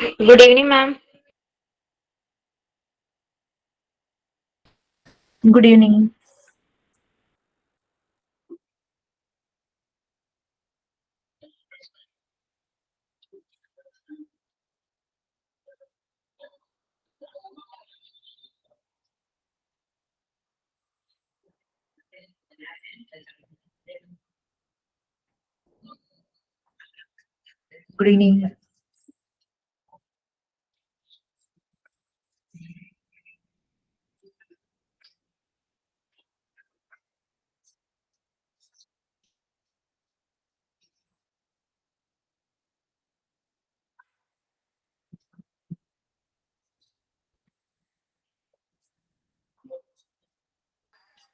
Good evening, ma'am. Good evening. Good evening.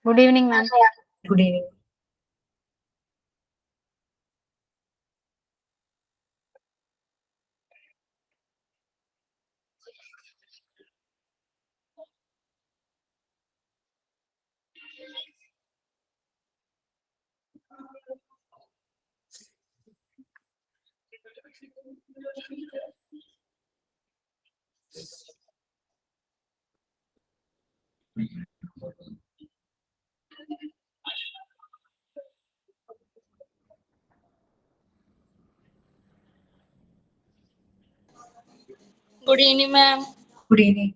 Good evening, ma'am. Good evening. Good evening, ma'am. Good evening.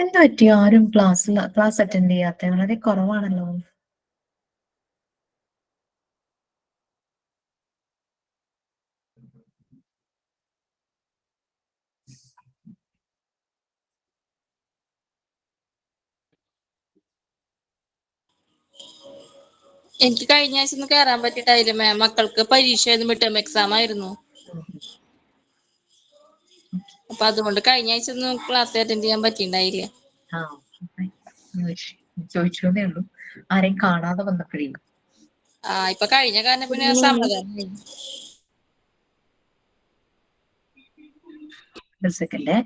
എന്താ പറ്റി ആരും class attend ചെയ്യാത്ത? വളരെ കുറവാണല്ലോ. എനിക്ക് കഴിഞ്ഞ ആഴ്ച ഒന്നും കയറാൻ പറ്റിയിട്ടായില്ല മാം. മക്കൾക്ക് പരീക്ഷ മിഡ് എക്സാം ആയിരുന്നു. അപ്പൊ അതുകൊണ്ട് കഴിഞ്ഞ ആഴ്ച ഒന്നും ക്ലാസ് അറ്റൻഡ് ചെയ്യാൻ പറ്റിയിട്ടുണ്ടായില്ല. ചോദിച്ചതേ ഉള്ളൂ, ആരെയും കാണാതെ വന്നപ്പോഴേ. ഇപ്പൊ കഴിഞ്ഞ കാരണം പിന്നെ സമാധാനം. ഒരു second.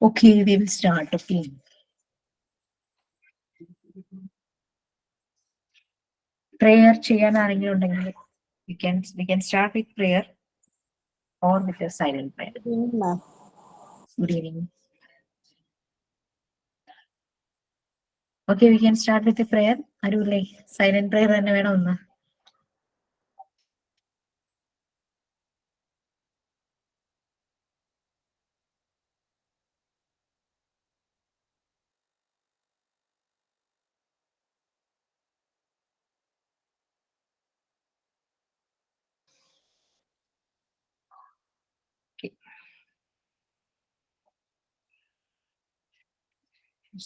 Okay, we will start. Okay. Prayer ചെയ്യാൻ ആരെങ്കിലും ഉണ്ടെങ്കിൽ we can start with prayer or with a silent prayer. Good evening. Okay, we can start with a prayer. ആരുമില്ലേ? സൈലന്റ് prayer തന്നെ വേണം ഒന്ന്.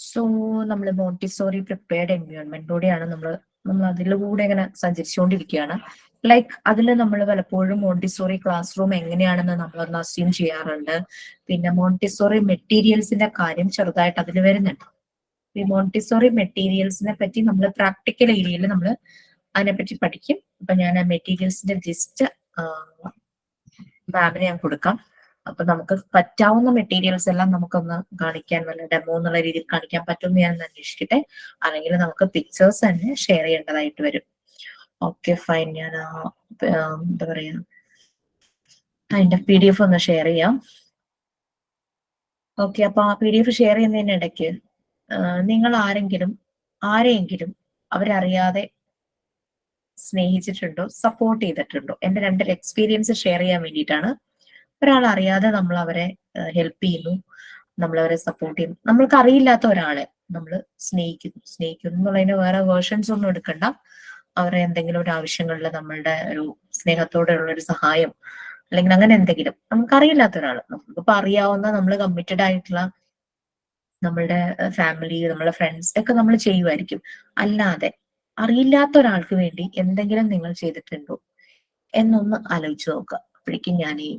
സോ നമ്മൾ മോണ്ടിസോറി പ്രിപ്പയർഡ് എൻവയോൺമെന്റിലൂടെയാണ് നമ്മൾ നമ്മൾ അതിലൂടെ ഇങ്ങനെ സഞ്ചരിച്ചുകൊണ്ടിരിക്കുകയാണ്. ലൈക്ക് അതിൽ നമ്മൾ പലപ്പോഴും മോണ്ടിസോറി ക്ലാസ് റൂം എങ്ങനെയാണെന്ന് നമ്മളൊന്ന് അസ്യൂം ചെയ്യാറുണ്ട്. പിന്നെ മോണ്ടിസോറി മെറ്റീരിയൽസിന്റെ കാര്യം ചെറുതായിട്ട് അതിൽ വരുന്നുണ്ട്. ഈ മോണ്ടിസോറി മെറ്റീരിയൽസിനെ പറ്റി നമ്മൾ പ്രാക്ടിക്കൽ ഏരിയയിൽ നമ്മൾ അതിനെപ്പറ്റി പഠിക്കും. അപ്പൊ ഞാൻ ആ മെറ്റീരിയൽസിന്റെ ലിസ്റ്റ് മാമിന് ഞാൻ കൊടുക്കാം. അപ്പൊ നമുക്ക് പറ്റാവുന്ന മെറ്റീരിയൽസ് എല്ലാം നമുക്കൊന്ന് കാണിക്കാൻ, വല്ല ഡെമോ എന്നുള്ള രീതിയിൽ കാണിക്കാൻ പറ്റുമെന്ന് ഞാൻ അന്വേഷിക്കട്ടെ. അല്ലെങ്കിൽ നമുക്ക് പിക്ചേഴ്സ് തന്നെ ഷെയർ ചെയ്യേണ്ടതായിട്ട് വരും. ഓക്കെ ഫൈൻ, ഞാൻ എന്താ പറയാ അതിന്റെ PDF ഒന്ന് ഷെയർ ചെയ്യാം. ഓക്കെ, അപ്പൊ ആ PDF ഷെയർ ചെയ്യുന്നതിനിടയ്ക്ക് നിങ്ങൾ ആരെയെങ്കിലും അവരറിയാതെ സ്നേഹിച്ചിട്ടുണ്ടോ, സപ്പോർട്ട് ചെയ്തിട്ടുണ്ടോ? എന്റെ രണ്ടൊരു എക്സ്പീരിയൻസ് ഷെയർ ചെയ്യാൻ വേണ്ടിയിട്ടാണ്. ഒരാൾ അറിയാതെ നമ്മൾ അവരെ ഹെൽപ്പ് ചെയ്യുന്നു, നമ്മൾ അവരെ സപ്പോർട്ട് ചെയ്യുന്നു. നമ്മൾക്ക് അറിയില്ലാത്ത ഒരാളെ നമ്മൾ സ്നേഹിക്കുന്നു എന്നുള്ളതിന് വേറെ വേർഷൻസ് ഒന്നും എടുക്കണ്ട. അവരെ എന്തെങ്കിലും ഒരു ആവശ്യങ്ങളിൽ നമ്മളുടെ ഒരു സ്നേഹത്തോടെയുള്ള ഒരു സഹായം, അല്ലെങ്കിൽ അങ്ങനെ എന്തെങ്കിലും നമുക്കറിയില്ലാത്ത ഒരാൾ, നമുക്കിപ്പോ അറിയാവുന്ന, നമ്മൾ കമ്മിറ്റഡ് ആയിട്ടുള്ള നമ്മളുടെ ഫാമിലി, നമ്മളെ ഫ്രണ്ട്സ് ഒക്കെ നമ്മൾ ചെയ്യുമായിരിക്കും. അല്ലാതെ അറിയില്ലാത്ത ഒരാൾക്ക് വേണ്ടി എന്തെങ്കിലും നിങ്ങൾ ചെയ്തിട്ടുണ്ടോ എന്നൊന്ന് ആലോചിച്ച് നോക്കുക. അപ്പോഴേക്കും ഞാൻ ഈ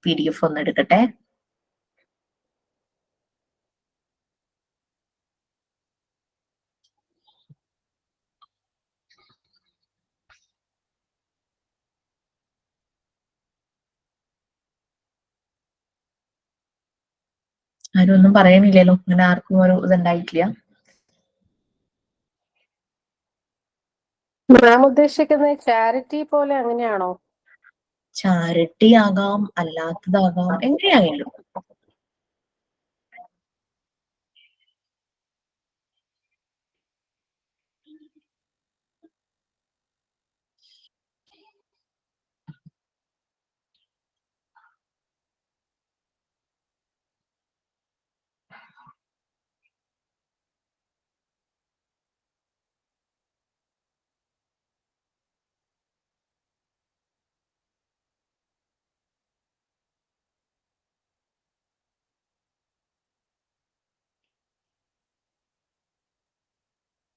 PDF ഒന്ന് എടുക്കട്ടെ. ആരും ഒന്നും പറയുന്നില്ലല്ലോ, അങ്ങനെ ആർക്കും ഒരു ഇതുണ്ടായിട്ടില്ല. മാം ഉദ്ദേശിക്കുന്നത് ചാരിറ്റി പോലെ അങ്ങനെയാണോ? ചാരിറ്റി ആകാം, അല്ലാത്തതാകാം, എങ്ങനെയായാലും.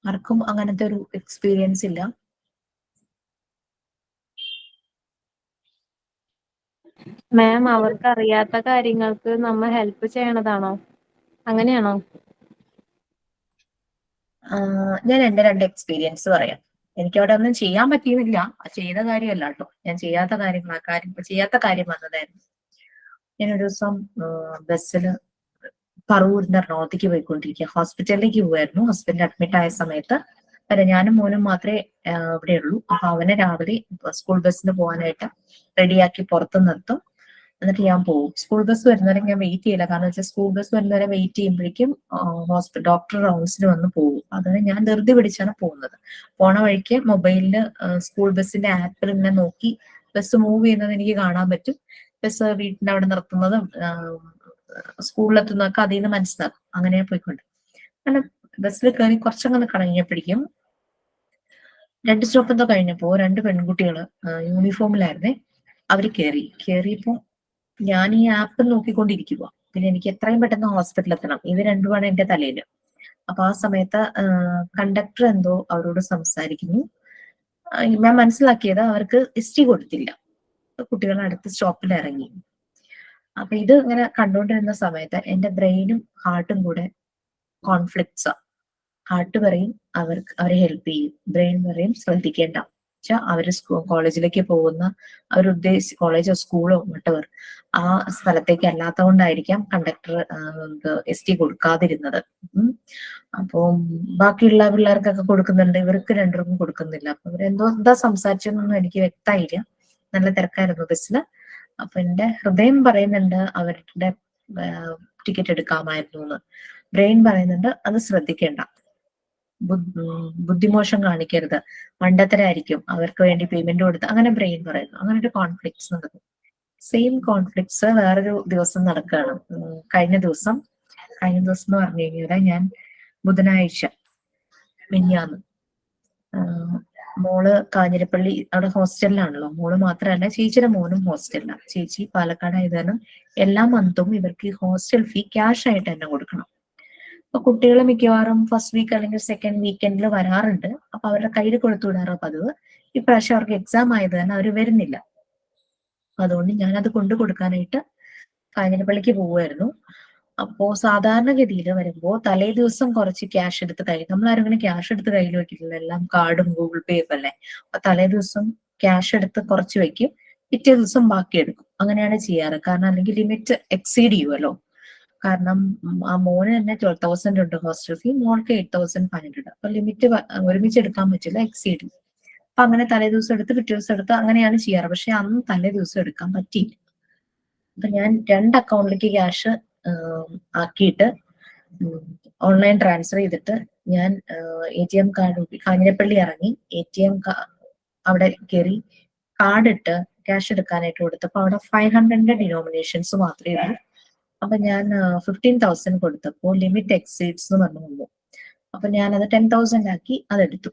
ആർക്കും അങ്ങനത്തെ ഒരു എക്സ്പീരിയൻസ് ഇല്ല. മാം, അവർക്ക് അറിയാത്ത കാര്യങ്ങൾക്ക് നമ്മ ഹെൽപ്പ് ചെയ്യണതാണോ? അങ്ങനെയാണോ? ഞാൻ എന്റെ രണ്ട് എക്സ്പീരിയൻസ് പറയാം. എനിക്ക് അവിടെ ഒന്നും ചെയ്യാൻ പറ്റിയില്ല, ചെയ്ത കാര്യമല്ല കേട്ടോ, ഞാൻ ചെയ്യാത്ത കാര്യം വന്നതായിരുന്നു. ഞാൻ ഒരു ദിവസം ബസ്സില് പറവൂരിന്റെ എറണാകുളത്തേക്ക് പോയിക്കൊണ്ടിരിക്കുക, ഹോസ്പിറ്റലിലേക്ക് പോവായിരുന്നു. ഹസ്ബൻഡ് അഡ്മിറ്റ് ആയ സമയത്ത് വരെ ഞാനും മോനും മാത്രമേ ഇവിടെ ഉള്ളൂ. അപ്പൊ അവനെ രാവിലെ സ്കൂൾ ബസ്സിന് പോകാനായിട്ട് റെഡിയാക്കി പുറത്ത് നിർത്തും. എന്നിട്ട് ഞാൻ പോകും. സ്കൂൾ ബസ് വരുന്നവരെ ഞാൻ വെയിറ്റ് ചെയ്യില്ല, കാരണം വെച്ചാൽ സ്കൂൾ ബസ് വരുന്നവരെ വെയിറ്റ് ചെയ്യുമ്പോഴേക്കും ഡോക്ടർ റൗണ്ട്സിന് വന്ന് പോകും. അതിന് ഞാൻ ധൃതി പിടിച്ചാണ് പോകുന്നത്. പോണ വഴിക്ക് മൊബൈലില് സ്കൂൾ ബസ്സിന്റെ ആപ്പിൽ ഇങ്ങനെ നോക്കി ബസ് മൂവ് ചെയ്യുന്നത് എനിക്ക് കാണാൻ പറ്റും. ബസ് വീട്ടിന്റെ അവിടെ നിർത്തുന്നതും സ്കൂളിലെത്തുന്നതൊക്കെ അതിൽ നിന്ന് മനസ്സിലാക്കും. അങ്ങനെ പോയിക്കൊണ്ട് അങ്ങനെ ബസ്സിൽ കയറി കുറച്ചങ്ങനെ കഴിഞ്ഞപ്പോഴേക്കും 2 സ്റ്റോപ്പ് എന്തോ കഴിഞ്ഞപ്പോ 2 പെൺകുട്ടികള് യൂണിഫോമിലായിരുന്നേ. അവര് കേറിയപ്പോ ഞാൻ ഈ ആപ്പ് നോക്കിക്കൊണ്ടിരിക്കുക. പിന്നെ എനിക്ക് എത്രയും പെട്ടെന്ന് ഹോസ്പിറ്റലിൽ എത്തണം, ഇത് രണ്ടുമാണ് എന്റെ തലയില്. അപ്പൊ ആ സമയത്ത് കണ്ടക്ടർ എന്തോ അവരോട് സംസാരിക്കുന്നു. ഞാൻ മനസ്സിലാക്കിയത് അവർക്ക് ST കൊടുത്തില്ല, കുട്ടികൾ അടുത്ത സ്റ്റോപ്പിൽ ഇറങ്ങി. അപ്പൊ ഇത് ഇങ്ങനെ കണ്ടുകൊണ്ടിരുന്ന സമയത്ത് എന്റെ ബ്രെയിനും ഹാർട്ടും കൂടെ കോൺഫ്ലിക്ട്സാ. ഹാർട്ട് പറയും അവരെ ഹെൽപ്പ് ചെയ്യും, ബ്രെയിൻ പറയും ശ്രദ്ധിക്കേണ്ട. അവര് കോളേജിലേക്ക് പോകുന്ന കോളേജോ സ്കൂളോ വട്ടവർ ആ സ്ഥലത്തേക്ക് അല്ലാത്ത കൊണ്ടായിരിക്കാം കണ്ടക്ടർ ST കൊടുക്കാതിരുന്നത്. അപ്പൊ ബാക്കിയുള്ള പിള്ളേർക്കൊക്കെ കൊടുക്കുന്നുണ്ട്, ഇവർക്ക് രണ്ടുപേർക്കും കൊടുക്കുന്നില്ല. അപ്പൊ എന്താ സംസാരിച്ചതെന്നൊന്നും എനിക്ക് വ്യക്തമായില്ല, നല്ല തിരക്കായിരുന്നു ബസ്സില്. അപ്പൊ എന്റെ ഹൃദയം പറയുന്നുണ്ട് അവരുടെ ടിക്കറ്റ് എടുക്കാമായിരുന്നു എന്ന്. ബ്രെയിൻ പറയുന്നുണ്ട് അത് ശ്രദ്ധിക്കേണ്ട, ബുദ്ധിമോശം കാണിക്കരുത്, മണ്ടത്തരായിരിക്കും, അവർക്ക് വേണ്ടി പേയ്മെന്റ് കൊടുത്ത്, അങ്ങനെ ബ്രെയിൻ പറയുന്നു. അങ്ങനെ ഒരു കോൺഫ്ലിക്ട്സ് നടക്കും. സെയിം കോൺഫ്ലിക്ട്സ് വേറൊരു ദിവസം നടക്കുകയാണ്. കഴിഞ്ഞ ദിവസം എന്ന് പറഞ്ഞു കഴിഞ്ഞാൽ ഞാൻ ബുധനാഴ്ച മിനിഞ്ഞാന്ന് മോള് കാഞ്ഞിരപ്പള്ളി അവിടെ ഹോസ്റ്റലിലാണല്ലോ. മോള് മാത്രമല്ല ചേച്ചിയുടെ മോനും ഹോസ്റ്റലിലാണ്. ചേച്ചി പാലക്കാട് ആയതാണ്. എല്ലാ മന്തും ഇവർക്ക് ഈ ഹോസ്റ്റൽ ഫീ ക്യാഷ് ആയിട്ട് തന്നെ കൊടുക്കണം. അപ്പൊ കുട്ടികൾ മിക്കവാറും ഫസ്റ്റ് വീക്ക് അല്ലെങ്കിൽ സെക്കൻഡ് വീക്കെൻഡിൽ വരാറുണ്ട്. അപ്പൊ അവരുടെ കയ്യിൽ കൊടുത്തു വിടാറോ പതിവ്. ഇപ്രാവശ്യം അവർക്ക് എക്സാം ആയത് തന്നെ അവർ വരുന്നില്ല. അതുകൊണ്ട് ഞാനത് കൊണ്ടു കൊടുക്കാനായിട്ട് കാഞ്ഞിരപ്പള്ളിക്ക് പോവുമായിരുന്നു. അപ്പോ സാധാരണഗതിയിൽ വരുമ്പോ തലേ ദിവസം കുറച്ച് ക്യാഷ് എടുത്ത് കയ്യിൽ, നമ്മളാരും ഇങ്ങനെ ക്യാഷ് എടുത്ത് കയ്യിൽ വെക്കില്ല, എല്ലാം കാർഡും ഗൂഗിൾ പേ ഒക്കെ അല്ലേ. അപ്പൊ തലേ ദിവസം ക്യാഷ് എടുത്ത് കുറച്ച് വെക്കും, പിറ്റേ ദിവസം ബാക്കി എടുക്കും. അങ്ങനെയാണ് ചെയ്യാറ്. കാരണം അല്ലെങ്കിൽ ലിമിറ്റ് എക്സീഡ് ചെയ്യുമല്ലോ. കാരണം ആ മോന് തന്നെ 12,000 ഉണ്ട് ഹോസ്റ്റൽ ഫീ, മോൾക്ക് 8,500. അപ്പൊ ലിമിറ്റ് ഒരുമിച്ച് എടുക്കാൻ പറ്റില്ല, എക്സീഡ് ചെയ്യും. അപ്പൊ അങ്ങനെ തലേ ദിവസം എടുത്ത് പിറ്റേ ദിവസം എടുത്ത് അങ്ങനെയാണ് ചെയ്യാറ്. പക്ഷെ അന്ന് തലേ ദിവസം എടുക്കാൻ പറ്റിയില്ല. അപ്പൊ ഞാൻ 2 അക്കൗണ്ടിലേക്ക് ക്യാഷ് ആക്കിയിട്ട് ഓൺലൈൻ ട്രാൻസ്ഫർ ചെയ്തിട്ട് ഞാൻ ATM കാർഡ് കാഞ്ഞിരപ്പള്ളി ഇറങ്ങി ATM അവിടെ കയറി കാർഡ് ഇട്ട് ക്യാഷ് എടുക്കാനായിട്ട് കൊടുത്തപ്പോ അവിടെ 500 ഡിനോമിനേഷൻസ് മാത്രമേ ഉള്ളൂ. അപ്പൊ ഞാൻ 15,000 കൊടുത്തപ്പോൾ ലിമിറ്റ് എക്സീഡ്സ് എന്ന് പറഞ്ഞു വന്നു. അപ്പൊ ഞാനത് 10,000 ആക്കി അതെടുത്തു.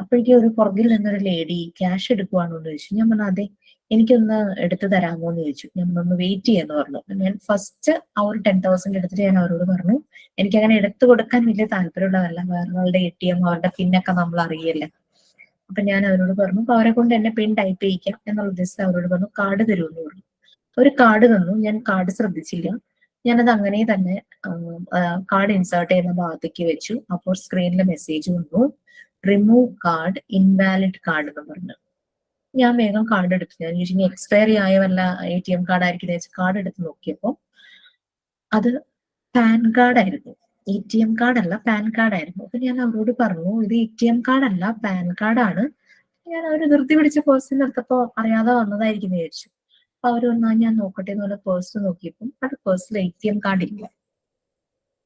അപ്പോഴേക്കും ഒരു പുറകിൽ നിന്നൊരു ലേഡി ക്യാഷ് എടുക്കുവാണോ എന്ന് ചോദിച്ചു. ഞാൻ പറഞ്ഞു അതെ, എനിക്കൊന്ന് എടുത്തു തരാമോ എന്ന് ചോദിച്ചു. ഞാൻ ഒന്ന് വെയിറ്റ് ചെയ്യാന്ന് പറഞ്ഞു. ഞാൻ ഫസ്റ്റ് ആ ഒരു 10,000 എടുത്തിട്ട് ഞാൻ അവരോട് പറഞ്ഞു, എനിക്ക് അങ്ങനെ എടുത്തു കൊടുക്കാൻ വലിയ താല്പര്യമുള്ളതല്ല, വേറൊരാളുടെ ATM അവരുടെ പിന്നൊക്കെ നമ്മൾ അറിയല്ലേ. അപ്പൊ ഞാൻ അവരോട് പറഞ്ഞു, അപ്പൊ അവരെ കൊണ്ട് എന്നെ പിൻ ടൈപ്പ് ചെയ്യിക്കാം എന്നുള്ള ഉദ്ദേശത്തിൽ അവരോട് പറഞ്ഞു കാർഡ് തരുമെന്ന് പറഞ്ഞു. ഒരു കാർഡ് തന്നു. ഞാൻ കാർഡ് ശ്രദ്ധിച്ചില്ല. ഞാനത് അങ്ങനെ തന്നെ കാർഡ് ഇൻസേർട്ട് ചെയ്യുന്ന ഭാഗത്തേക്ക് വെച്ചു. അപ്പോൾ സ്ക്രീനിൽ മെസ്സേജ് വന്നു, റിമൂവ് കാർഡ്, ഇൻവാലിഡ് കാർഡ് എന്ന് പറഞ്ഞു. ഞാൻ വേഗം കാർഡ് എടുത്തു. ഞാൻ യൂഷ്വലി എക്സ്പയറി ആയ വല്ല ATM കാർഡ് ആയിരിക്കും കാർഡ് എടുത്ത് നോക്കിയപ്പോ അത് പാൻ കാർഡ് ആയിരുന്നു. ATM കാർഡ് അല്ല, പാൻ കാർഡ് ആയിരുന്നു. അപ്പൊ ഞാൻ അവരോട് പറഞ്ഞു, ഇത് ATM കാർഡ് അല്ല, പാൻ കാർഡാണ്. ഞാൻ അവര് ധൃതി പിടിച്ച പേഴ്സിൽ എടുത്തപ്പോ അറിയാതെ വന്നതായിരിക്കും വിചാരിച്ചു. അപ്പൊ അവര് വന്നാ ഞാൻ നോക്കട്ടെ എന്ന് പറഞ്ഞ പേഴ്സ് നോക്കിയപ്പോൾ അത് പേഴ്സിൽ ATM കാർഡ് ഇല്ല.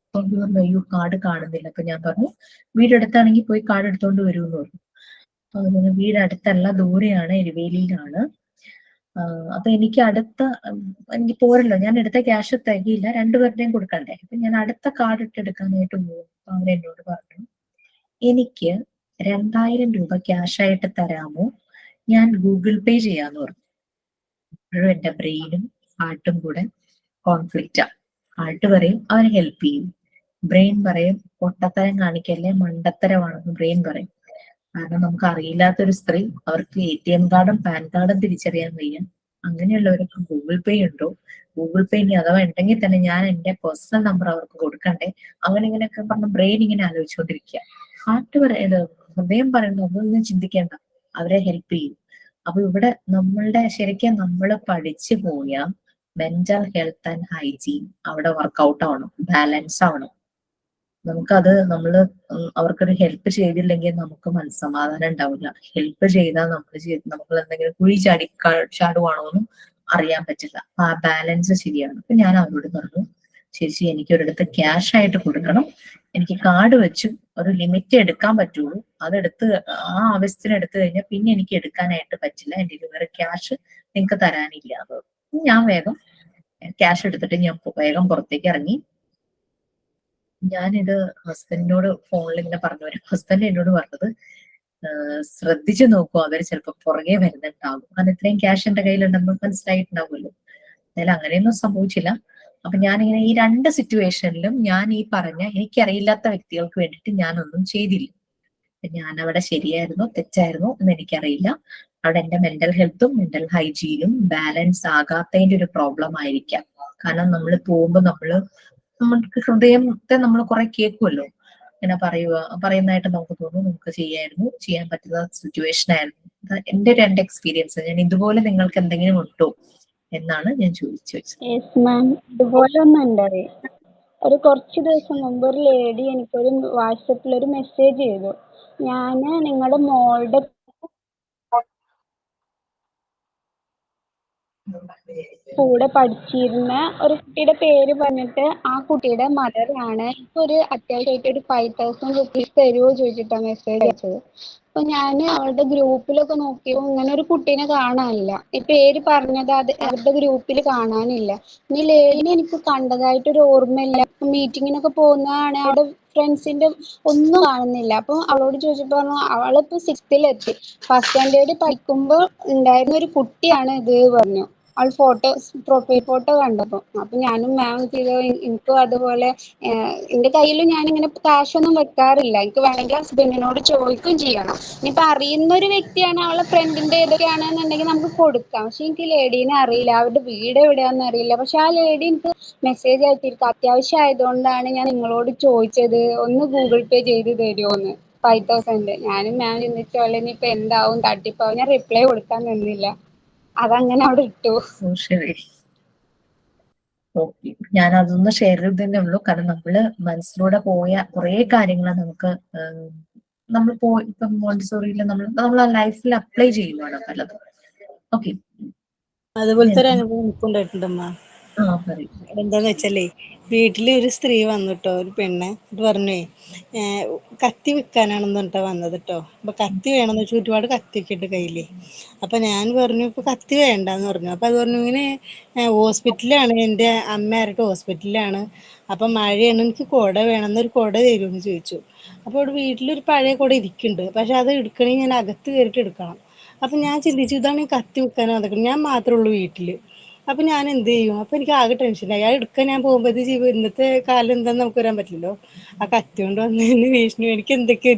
അപ്പൊ അവര് പറഞ്ഞു അയ്യോ കാർഡ് കാണുന്നില്ല. അപ്പൊ ഞാൻ പറഞ്ഞു വീടെടുത്താണെങ്കിൽ പോയി കാർഡ് എടുത്തോണ്ട് വരുമെന്ന് പറഞ്ഞു. അപ്പൊ വീട് അടുത്തല്ല, ദൂരെയാണ്, എരുവേലിയിലാണ്. അപ്പൊ എനിക്ക് എനിക്ക് പോരല്ലോ, ഞാൻ എടുത്ത ക്യാഷ് തികയില്ല, രണ്ടുപേരുടെയും കൊടുക്കണ്ടേ. അപ്പൊ ഞാൻ അടുത്ത കാർഡ് ഇട്ടെടുക്കാനായിട്ട് പോകും. അപ്പൊ അവരെന്നോട് പറഞ്ഞു എനിക്ക് 2,000 രൂപ ക്യാഷ് ആയിട്ട് തരാമോ, ഞാൻ ഗൂഗിൾ പേ ചെയ്യാന്ന് പറഞ്ഞു. അപ്പോഴും എന്റെ ബ്രെയിനും ഹാർട്ടും കൂടെ കോൺഫ്ലിക്റ്റാ. ഹാർട്ട് പറയും അവരെ ഹെൽപ്പ് ചെയ്യും, ബ്രെയിൻ പറയും പൊട്ടത്തരം കാണിക്കല്ലേ, മണ്ടത്തരമാണെന്ന് ബ്രെയിൻ പറയും. കാരണം നമുക്ക് അറിയില്ലാത്തൊരു സ്ത്രീ, അവർക്ക് ATM കാർഡും പാൻ കാർഡും തിരിച്ചറിയാൻ വയ്യ. അങ്ങനെയുള്ളവർക്ക് ഗൂഗിൾ പേ ഉണ്ടോ, ഗൂഗിൾ പേ ഇനി അഥവാ ഉണ്ടെങ്കിൽ തന്നെ ഞാൻ എന്റെ പേഴ്സണൽ നമ്പർ അവർക്ക് കൊടുക്കണ്ടേ, അങ്ങനെ ഇങ്ങനെയൊക്കെ പറഞ്ഞ ബ്രെയിൻ ഇങ്ങനെ ആലോചിച്ചുകൊണ്ടിരിക്കുക. ഹാർട്ട് പറയുന്നത്, ഹൃദയം പറയുന്നത് അതൊന്നും ചിന്തിക്കേണ്ട, അവരെ ഹെൽപ്പ് ചെയ്യും. അപ്പൊ ഇവിടെ നമ്മളുടെ ശരിക്കും നമ്മൾ പഠിച്ചു പോയ മെന്റൽ ഹെൽത്ത് ആൻഡ് ഹൈജീൻ അവിടെ വർക്ക്ഔട്ട് ആവണം, ബാലൻസ് ആവണം. നമുക്കത് അവർക്കൊരു ഹെൽപ്പ് ചെയ്തില്ലെങ്കിൽ നമുക്ക് മനസ്സമാധാനം ഉണ്ടാവില്ല. ഹെൽപ്പ് ചെയ്താൽ നമ്മൾ എന്തെങ്കിലും കുഴി ചാടുവാണോ എന്നും അറിയാൻ പറ്റില്ല. അപ്പൊ ആ ബാലൻസ് ശരിയാണ്. അപ്പൊ ഞാൻ അവരോട് പറഞ്ഞു ചേച്ചി എനിക്ക് ഒരിടത്ത് ക്യാഷ് ആയിട്ട് കൊടുക്കണം, എനിക്ക് കാർഡ് വെച്ച് ഒരു ലിമിറ്റ് എടുക്കാൻ പറ്റുള്ളൂ, അതെടുത്ത് ആ ആവശ്യത്തിന് എടുത്തു കഴിഞ്ഞാൽ പിന്നെ എനിക്ക് എടുക്കാനായിട്ട് പറ്റില്ല, എന്റെ വേറെ ക്യാഷ് നിങ്ങൾക്ക് തരാനില്ല എന്ന് പറഞ്ഞു. ഞാൻ വേഗം ക്യാഷ് എടുത്തിട്ട് ഞാൻ വേഗം പുറത്തേക്ക് ഇറങ്ങി. ഞാനിത് ഹസ്ബൻഡിനോട് ഫോണിൽ ഇങ്ങനെ പറഞ്ഞു വരും. ഹസ്ബൻഡ് എന്നോട് പറഞ്ഞത് ശ്രദ്ധിച്ചു നോക്കൂ, അവര് ചിലപ്പോ പുറകെ വരുന്നുണ്ടാകും, കാരണം ഇത്രയും ക്യാഷ് എന്റെ കയ്യിലുണ്ടെന്ന് മനസ്സിലായിട്ടുണ്ടാവുമല്ലോ. എന്നാലും അങ്ങനെയൊന്നും സംഭവിച്ചില്ല. അപ്പൊ ഞാനിങ്ങനെ ഈ 2 സിറ്റുവേഷനിലും ഞാൻ ഈ പറഞ്ഞ എനിക്കറിയില്ലാത്ത വ്യക്തികൾക്ക് വേണ്ടിയിട്ട് ഞാനൊന്നും ചെയ്തില്ല. ഞാൻ അവിടെ ശരിയായിരുന്നോ തെറ്റായിരുന്നോ എന്ന് എനിക്കറിയില്ല. അവിടെ എന്റെ മെന്റൽ ഹെൽത്തും മെന്റൽ ഹൈജീനും ബാലൻസ് ആകാത്തതിന്റെ ഒരു പ്രോബ്ലം ആയിരിക്കാം. കാരണം നമ്മൾ പോകുമ്പോൾ നമുക്ക് ഹൃദയത്തെ നമ്മൾ കുറെ കേൾക്കുമല്ലോ, ഇങ്ങനെ പറയുന്നതായിട്ട് നമുക്ക് തോന്നും നമുക്ക് ചെയ്യാൻ പറ്റുന്ന സിറ്റുവേഷൻ ആയിരുന്നു. എന്റെ 2 എക്സ്പീരിയൻസ്, ഞാൻ ഇതുപോലെ നിങ്ങൾക്ക് എന്തെങ്കിലും ഉണ്ടോ എന്നാണ് ഞാൻ ചോദിച്ചത്. യെസ് മാം, ഇതുപോലെ ഒന്നുണ്ടായി. ഒരു കുറച്ച് ദിവസം മുമ്പ് ഒരു ലേഡി എനിക്കൊരു വാട്സപ്പിൽ ഒരു മെസ്സേജ് ചെയ്തു, ഞാന് നിങ്ങളുടെ മോളുടെ കൂടെ പഠിച്ചിരുന്ന ഒരു കുട്ടിയുടെ പേര് പറഞ്ഞിട്ട് ആ കുട്ടിയുടെ മദറാണ്, ഒരു അത്യാവശ്യമായിട്ട് ഒരു 5,000 റുപ്പീസ് തരുമോ ചോദിച്ചിട്ടാണ് മെസ്സേജ് അയച്ചത്. അപ്പൊ ഞാൻ അവളുടെ ഗ്രൂപ്പിലൊക്കെ നോക്കിയപ്പോൾ ഇങ്ങനെ ഒരു കുട്ടീനെ കാണാനില്ല, ഈ പേര് പറഞ്ഞത് അവരുടെ ഗ്രൂപ്പിൽ കാണാനില്ല. ഇനി ലേഡിനെ എനിക്ക് കണ്ടതായിട്ടൊരു ഓർമ്മയില്ല. മീറ്റിങ്ങിനൊക്കെ പോകുന്നതാണ്, അവിടെ ഫ്രണ്ട്സിന്റെ ഒന്നും കാണുന്നില്ല. അപ്പൊ അവളോട് ചോദിച്ചപ്പോൾ പറഞ്ഞു അവളിപ്പോ 6th എത്തി, ഫസ്റ്റ് സ്റ്റാൻഡേർഡ് പഠിക്കുമ്പോൾ ഉണ്ടായിരുന്ന ഒരു കുട്ടിയാണ് ഇത് പറഞ്ഞു. അവൾ പ്രൊഫൈൽ ഫോട്ടോ കണ്ടപ്പോൾ. അപ്പൊ ഞാനും മാം ചെയ്തു, എനിക്കും അതുപോലെ എന്റെ കയ്യിൽ ഞാനിങ്ങനെ ക്യാഷ് ഒന്നും വെക്കാറില്ല. എനിക്ക് വേണമെങ്കിൽ ഹസ്ബൻഡിനോട് ചോദിക്കുകയും ചെയ്യണം. ഇനിയിപ്പൊ അറിയുന്ന ഒരു വ്യക്തിയാണ്, അവളെ ഫ്രണ്ടിന്റെ ഏതൊക്കെയാണെന്നുണ്ടെങ്കിൽ നമുക്ക് കൊടുക്കാം. പക്ഷെ എനിക്ക് ലേഡീനെ അറിയില്ല, അവരുടെ വീട് എവിടെയാണെന്ന് അറിയില്ല. പക്ഷെ ആ ലേഡി എനിക്ക് മെസ്സേജ് അയച്ചിരിക്കും. അത്യാവശ്യം ആയതുകൊണ്ടാണ് ഞാൻ നിങ്ങളോട് ചോദിച്ചത്, ഒന്ന് ഗൂഗിൾ പേ ചെയ്ത് തരുമോന്ന് 5000. ഞാനും മാം ചിന്തിച്ചോളെ ഇനിയിപ്പൊ എന്താവും, തട്ടിപ്പാവും. ഞാൻ റിപ്ലൈ കൊടുക്കാൻ നിന്നില്ല, അതങ്ങനെ അവിടെ ഇട്ടു. ശരി, ഓക്കെ. ഞാൻ അതൊന്ന് ഷെയർ ചെയ്തതന്നെ ഉള്ളൂ. കാരണം നമ്മള് മനസ്സിലൂടെ പോയ കുറെ കാര്യങ്ങൾ നമുക്ക് നമ്മൾ ഇപ്പം മോണ്ടിസോറിയിൽ നമ്മൾ ആ ലൈഫിൽ അപ്ലൈ ചെയ്യുവാണ് പലതും. ഓക്കെ, അതുപോലത്തെ ഒരു അനുഭവം എനിക്കുണ്ടായിട്ടുണ്ടമ്മ. പറയും. എന്താന്ന് വെച്ചാലേ, വീട്ടില് ഒരു സ്ത്രീ വന്നിട്ടോ, ഒരു പെണ്ണ് ഇത് പറഞ്ഞേ, കത്തി വെക്കാനാണെന്ന് പറഞ്ഞിട്ടാ വന്നത് കേട്ടോ. അപ്പൊ കത്തി വേണമെന്ന് വെച്ചാൽ ഒരുപാട് കത്തിയൊക്കെ ഉണ്ട് കയ്യില്. അപ്പൊ ഞാൻ പറഞ്ഞു ഇപ്പൊ കത്തി വേണ്ടെന്ന് പറഞ്ഞു. അപ്പൊ അത് പറഞ്ഞു ഇങ്ങനെ ഹോസ്പിറ്റലിലാണ്, എൻ്റെ അമ്മ ആരുടെ ഹോസ്പിറ്റലിലാണ്, അപ്പൊ മഴയാണ്, എനിക്ക് കുട വേണമെന്ന്, ഒരു കുട തരുമെന്ന് ചോദിച്ചു. അപ്പോൾ ഇവിടെ വീട്ടിലൊരു പഴയ കുട ഇരിക്കുന്നുണ്ട്, പക്ഷെ അത് എടുക്കണമെങ്കിൽ ഞാൻ അകത്ത് കയറിയിട്ട് എടുക്കണം. അപ്പൊ ഞാൻ ചിന്തിച്ചു, ഇതാണ് ഈ കത്തി വെക്കാനോ അതൊക്കെ, ഞാൻ മാത്രമേ ഉള്ളൂ വീട്ടില്, അപ്പൊ ഞാൻ എന്ത് ചെയ്യും? അപ്പൊ എനിക്ക് ആകെ ടെൻഷനായി. ആ എടുക്കാൻ ഞാൻ പോകുമ്പോൾ ഇന്നത്തെ കാലം എന്താന്ന് നമുക്ക് വരാൻ പറ്റില്ലല്ലോ. ആ കത്തി കൊണ്ട് വന്നതിന് ഭീഷണി, എനിക്ക് എന്തൊക്കെ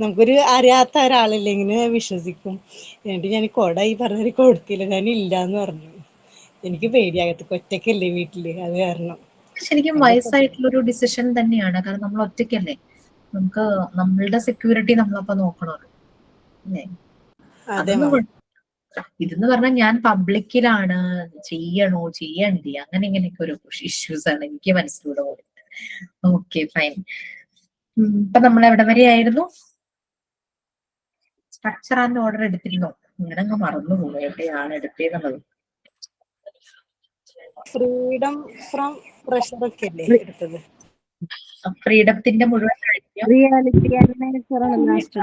നമുക്കൊരു അറിയാത്ത ഒരാളല്ലേ, ഇങ്ങനെ വിശ്വസിക്കും. എന്നിട്ട് ഞാൻ കൊട ഈ പറഞ്ഞ കൊടുത്തില്ല, ഞാൻ ഇല്ലാന്ന് പറഞ്ഞു. എനിക്ക് പേടിയാകത്ത്, ഒറ്റയ്ക്കല്ലേ വീട്ടില്, അത് കാരണം. ശരിക്കും വയസ്സായിട്ടുള്ള ഒരു ഡിസിഷൻ തന്നെയാണ്. കാരണം നമ്മൾ ഒറ്റയ്ക്കല്ലേ, നമുക്ക് നമ്മളുടെ സെക്യൂരിറ്റി നമ്മളപ്പോ നോക്കണമല്ലോ അല്ലേ. അതൊന്നും ഇതെന്ന് പറഞ്ഞാൽ ഞാൻ പബ്ലിക്കിലാണ്, ചെയ്യണോ ചെയ്യണ്ടേ അങ്ങനെ ഇങ്ങനെയൊക്കെ ഒരു ഇഷ്യൂസ് ആണ് എനിക്ക് മനസ്സിലൂടെ പോകുന്നത്. Okay, fine. ഇപ്പൊ നമ്മൾ എവിടെ വരെയായിരുന്നു? സ്ട്രക്ചർ ആൻഡ് ഓർഡർ എടുത്തിരുന്നോ? ഇങ്ങനെ അങ്ങ് മറന്നുപോകും എവിടെയാണ് എടുത്തേക്കുന്നത്. ഫ്രീഡം ഫ്രം പ്രഷർ ഒക്കെ അല്ലേ എടുത്തത്? ഫ്രീഡത്തിന്റെ മുഴുവൻ കഴിഞ്ഞു.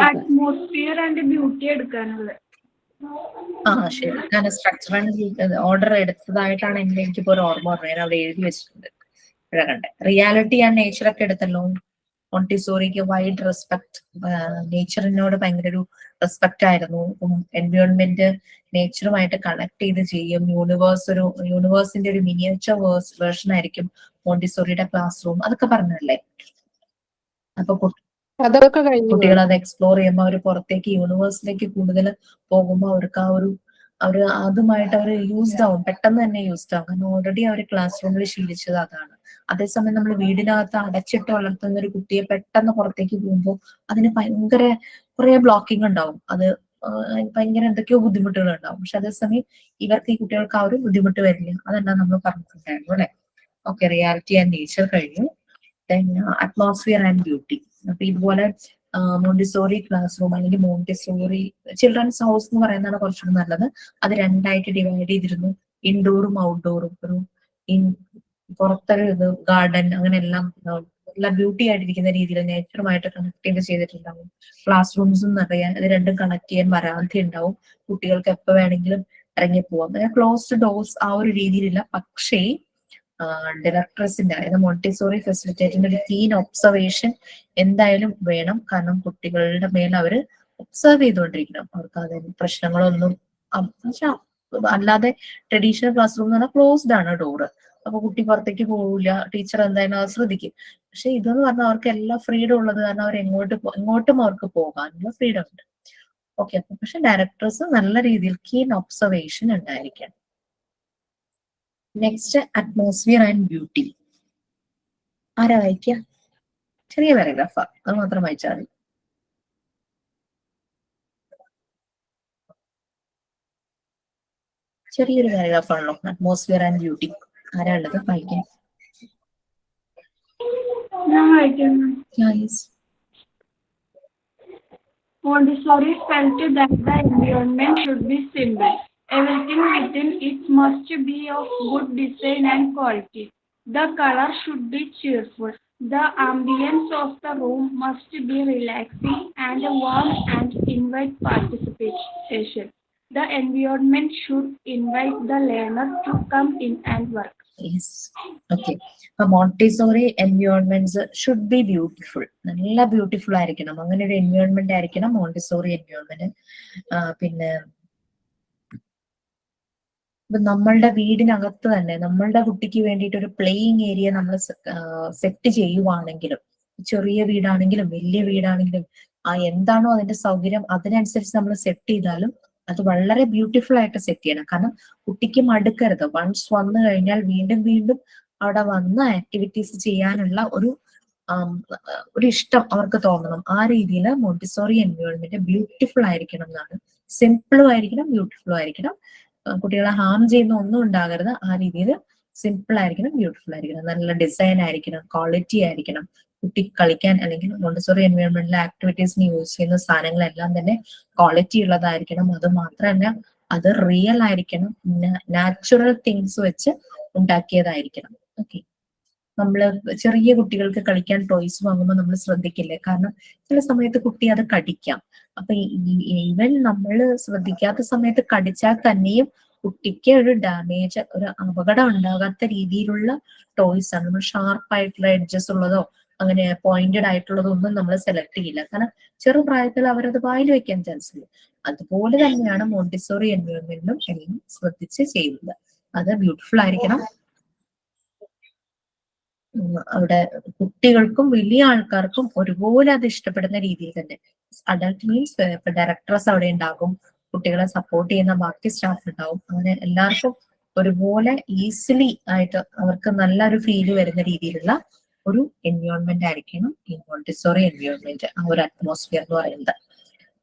അറ്റ്മോസ്ഫിയർ ആൻഡ് ബ്യൂട്ടി എടുക്കാനുള്ളത്. ശരി. ഞാൻ സ്ട്രക്ചർ ആൻഡ് ഓർഡർ എടുത്തതായിട്ടാണ് എനിക്കിപ്പോ ഒരു ഓർമ്മ പറഞ്ഞത്, അവിടെ എഴുതി വെച്ചിട്ടുണ്ട്. കണ്ടേ, റിയാലിറ്റി ആൻഡ് നേച്ചർ ഒക്കെ എടുത്തല്ലോ. മോണ്ടിസോറിക്ക് വൈഡ് റെസ്പെക്ട്, നേച്ചറിനോട് ഭയങ്കര ഒരു റെസ്പെക്ട് ആയിരുന്നു. എൻവയോൺമെന്റ് നേച്ചറുമായിട്ട് കണക്ട് ചെയ്ത് ചെയ്യും. യൂണിവേഴ്സിന്റെ ഒരു മിനിയേച്ചർ വേർഷൻ ആയിരിക്കും മോണ്ടിസോറിയുടെ ക്ലാസ് റൂം. അതൊക്കെ പറഞ്ഞല്ലേ. അപ്പൊ അതൊക്കെ കഴിഞ്ഞു. കുട്ടികൾ അത് എക്സ്പ്ലോർ ചെയ്യുമ്പോൾ അവർ പുറത്തേക്ക് യൂണിവേഴ്സിലേക്ക് കൂടുതൽ പോകുമ്പോൾ അവർക്ക് അവർ അതുമായിട്ട് അവർ യൂസ്ഡ് ആവും, പെട്ടെന്ന് തന്നെ യൂസ്ഡ് ആവും. കാരണം ഓൾറെഡി അവർ ക്ലാസ് റൂമിൽ ശീലിച്ചത് അതാണ്. അതേസമയം നമ്മൾ വീടിനകത്ത് അടച്ചിട്ട് വളർത്തുന്ന ഒരു കുട്ടിയെ പെട്ടെന്ന് പുറത്തേക്ക് പോകുമ്പോൾ അതിന് ഭയങ്കര കുറെ ബ്ലോക്കിംഗ് ഉണ്ടാവും, അത് ഭയങ്കര എന്തൊക്കെയോ ബുദ്ധിമുട്ടുകൾ ഉണ്ടാവും. പക്ഷെ അതേസമയം ഇവർക്ക്, ഈ കുട്ടികൾക്ക് ആ ഒരു ബുദ്ധിമുട്ട് വരില്ല. അതെല്ലാം നമ്മൾ പറഞ്ഞിട്ടുണ്ടായിരുന്നു അല്ലെ. ഓക്കെ, റിയാലിറ്റി ആൻഡ് നേച്ചർ കഴിഞ്ഞു. Atmosphere and beauty. അപ്പൊ ഇതുപോലെ മോണ്ടിസോറി ക്ലാസ് റൂം അല്ലെങ്കിൽ മോണ്ടിസോറി ചിൽഡ്രൻസ് ഹൗസ് എന്ന് പറയുന്നതാണ് കുറച്ചുകൂടി നല്ലത്. അത് രണ്ടായിട്ട് ഡിവൈഡ് ചെയ്തിരുന്നു, ഇൻഡോറും ഔട്ട്ഡോറും. ഒരു പുറത്തൊരു ഇത് ഗാർഡൻ, അങ്ങനെ എല്ലാം നല്ല ബ്യൂട്ടി ആയിട്ടിരിക്കുന്ന രീതിയിൽ നേച്ചറുമായിട്ട് കണക്ട് ചെയ്തിട്ടുണ്ടാവും. ക്ലാസ് റൂംസും നിറയെ, ഇത് രണ്ടും കണക്ട് ചെയ്യാൻ വരാന്തി ഉണ്ടാവും. കുട്ടികൾക്ക് എപ്പോ വേണമെങ്കിലും ഇറങ്ങി പോവാം. അങ്ങനെ ക്ലോസ്ഡ് ഡോർസ് ആ ഒരു രീതിയിലില്ല. പക്ഷേ ഡയറക്ടേഴ്സിന്റെ, അതായത് മോണ്ടിസോറി ഫെസിലിറ്റേറ്റിന്റെ ഒരു കീൻ ഒബ്സർവേഷൻ എന്തായാലും വേണം. കാരണം കുട്ടികളുടെ മേൽ അവര് ഒബ്സർവ് ചെയ്തുകൊണ്ടിരിക്കണം. അവർക്ക് അതിന് പ്രശ്നങ്ങളൊന്നും, അല്ലാതെ ട്രഡീഷണൽ ക്ലാസ് റൂം എന്ന് പറഞ്ഞാൽ ക്ലോസ്ഡ് ആണ് ഡോറ്. അപ്പൊ കുട്ടി പുറത്തേക്ക് പോവില്ല, ടീച്ചർ എന്തായാലും അത് ശ്രദ്ധിക്കും. പക്ഷെ ഇതെന്ന് പറഞ്ഞാൽ അവർക്ക് എല്ലാ ഫ്രീഡം ഉള്ളത് കാരണം അവർ എങ്ങോട്ടും അവർക്ക് പോകാനുള്ള ഫ്രീഡം ഉണ്ട്. ഓക്കെ, പക്ഷെ ഡയറക്ടേഴ്സ് നല്ല രീതിയിൽ കീൻ ഒബ്സർവേഷൻ ഉണ്ടായിരിക്കണം. Next, atmosphere and beauty. ആരാ വായിക്കുക? ചെറിയ പാരഗ്രാഫാ, അത് മാത്രം വായിച്ചാൽ മതി. ചെറിയൊരു പാരഗ്രാഫാണല്ലോ, അറ്റ്മോസ്ഫിയർ ആൻഡ് ബ്യൂട്ടി. ആരാ ഉള്ളത് വായിക്കാൻ? Montessori felt that the environment should be simple. Everything within it must be of good design and quality. The color should be cheerful. The ambience of the room must be relaxing and warm and invite participation. The environment should invite the learner to come in and work. Yes. Okay. അപ്പൊ Montessori environments should be beautiful. നല്ല beautiful ആയിരിക്കണം, അങ്ങനെ ഒരു environment ആയിരിക്കണം Montessori environment. പിന്നെ അപ്പൊ നമ്മളുടെ വീടിനകത്ത് തന്നെ നമ്മളുടെ കുട്ടിക്ക് വേണ്ടിയിട്ട് ഒരു പ്ലേയിങ് ഏരിയ നമ്മൾ സെറ്റ് ചെയ്യുവാണെങ്കിലും, ചെറിയ വീടാണെങ്കിലും വലിയ വീടാണെങ്കിലും എന്താണോ അതിന്റെ സൗകര്യം അതിനനുസരിച്ച് നമ്മൾ സെറ്റ് ചെയ്താലും അത് വളരെ ബ്യൂട്ടിഫുൾ ആയിട്ട് സെറ്റ് ചെയ്യണം. കാരണം കുട്ടിക്ക് മടുക്കരുത്. വൺസ് വന്നു കഴിഞ്ഞാൽ വീണ്ടും വീണ്ടും അവിടെ വന്ന് ആക്ടിവിറ്റീസ് ചെയ്യാനുള്ള ഒരു ഇഷ്ടം അവർക്ക് തോന്നണം. ആ രീതിയിൽ മോണ്ടിസോറി എൻവയോൺമെന്റ് ബ്യൂട്ടിഫുൾ ആയിരിക്കണം എന്നാണ്. സിമ്പിളും ആയിരിക്കണം, ബ്യൂട്ടിഫുള്ളും ആയിരിക്കണം. കുട്ടികളെ ഹാം ചെയ്യുന്ന ഒന്നും ഉണ്ടാകരുത്. ആ രീതിയിൽ സിമ്പിൾ ആയിരിക്കണം, ബ്യൂട്ടിഫുൾ ആയിരിക്കണം, നല്ല ഡിസൈൻ ആയിരിക്കണം, ക്വാളിറ്റി ആയിരിക്കണം. കുട്ടി കളിക്കാൻ അല്ലെങ്കിൽ മോണ്ടിസോറി എൻവയോൺമെന്റിലെ ആക്ടിവിറ്റീസിന് യൂസ് ചെയ്യുന്ന സാധനങ്ങളെല്ലാം തന്നെ ക്വാളിറ്റി ഉള്ളതായിരിക്കണം. അത് മാത്രമല്ല അത് റിയൽ ആയിരിക്കണം, നാച്ചുറൽ തിങ്സ് വെച്ച് ഉണ്ടാക്കിയതായിരിക്കണം. ഓക്കെ. നമ്മള് ചെറിയ കുട്ടികൾക്ക് കളിക്കാൻ ടോയ്സ് വാങ്ങുമ്പോൾ നമ്മൾ ശ്രദ്ധിക്കില്ലേ? കാരണം ചില സമയത്ത് കുട്ടി അത് കടിക്കാം. അപ്പൊ ഈവൻ നമ്മൾ ശ്രദ്ധിക്കാത്ത സമയത്ത് കടിച്ചാൽ തന്നെയും കുട്ടിക്ക് ഒരു ഡാമേജ്, ഒരു അപകടം ഉണ്ടാകാത്ത രീതിയിലുള്ള ടോയ്സ് ആണ്. നമ്മൾ ഷാർപ്പായിട്ടുള്ള എഡ്ജസ് ഉള്ളതോ അങ്ങനെ പോയിന്റഡ് ആയിട്ടുള്ളതോ ഒന്നും നമ്മൾ സെലക്ട് ചെയ്യില്ല. കാരണം ചെറുപ്രായത്തിൽ അവരത് വായിൽ വെക്കാൻ ചാൻസ് ഉണ്ട്. അതുപോലെ തന്നെയാണ് മോണ്ടിസോറി എൻവയോൺമെന്റിലും എല്ലാം ശ്രദ്ധിച്ച് ചെയ്യുന്നത്. അത് ബ്യൂട്ടിഫുൾ ആയിരിക്കണം. അവിടെ കുട്ടികൾക്കും വലിയ ആൾക്കാർക്കും ഒരുപോലെ അത് ഇഷ്ടപ്പെടുന്ന രീതിയിൽ തന്നെ. അഡൾട്ട് മീൻസ് ഇപ്പൊ ഡയറക്ടേഴ്സ് അവിടെ ഉണ്ടാകും, കുട്ടികളെ സപ്പോർട്ട് ചെയ്യുന്ന ബാക്കി സ്റ്റാഫ് ഉണ്ടാവും. അങ്ങനെ എല്ലാവർക്കും ഒരുപോലെ ഈസിലി ആയിട്ട് അവർക്ക് നല്ലൊരു ഫീല് വരുന്ന രീതിയിലുള്ള ഒരു എൻവയോൺമെന്റ് ആയിരിക്കണം ഈ മോണ്ടിസോറി എൻവയോൺമെന്റ്, ആ ഒരു അറ്റ്മോസ്ഫിയർ എന്ന് പറയുന്നത്.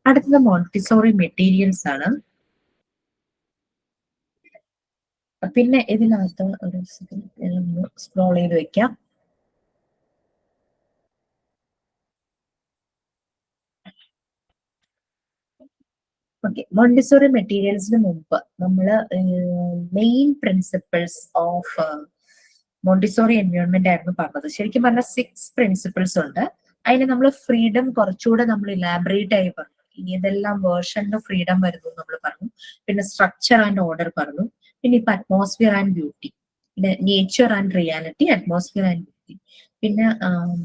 അടുത്തത് മോണ്ടിസോറി മെറ്റീരിയൽസ് ആണ്. പിന്നെ ഇതിനകത്ത് ഒരു സെക്കൻഡ് സ്ക്രോൾ ചെയ്ത് വെക്കാം. ഓക്കെ, മോണ്ടിസോറി മെറ്റീരിയൽസിന് മുമ്പ് നമ്മൾ main principles of Montessori environment ആയിരുന്നു പറഞ്ഞത്. ശരിക്കും പറഞ്ഞാൽ 6 പ്രിൻസിപ്പിൾസ് ഉണ്ട്. അതിന് നമ്മൾ ഫ്രീഡം കുറച്ചുകൂടെ നമ്മൾ ഇലാബറേറ്റ് ആയി പറഞ്ഞു. ഏതെല്ലാം വേർഷനിൽ ഫ്രീഡം വരുന്നു നമ്മൾ പറഞ്ഞു. പിന്നെ സ്ട്രക്ചർ ആൻഡ് ഓർഡർ പറഞ്ഞു. പിന്നെ ഇപ്പൊ അറ്റ്മോസ്ഫിയർ ആൻഡ് ബ്യൂട്ടി, പിന്നെ nature and reality, atmosphere and beauty. പിന്നെ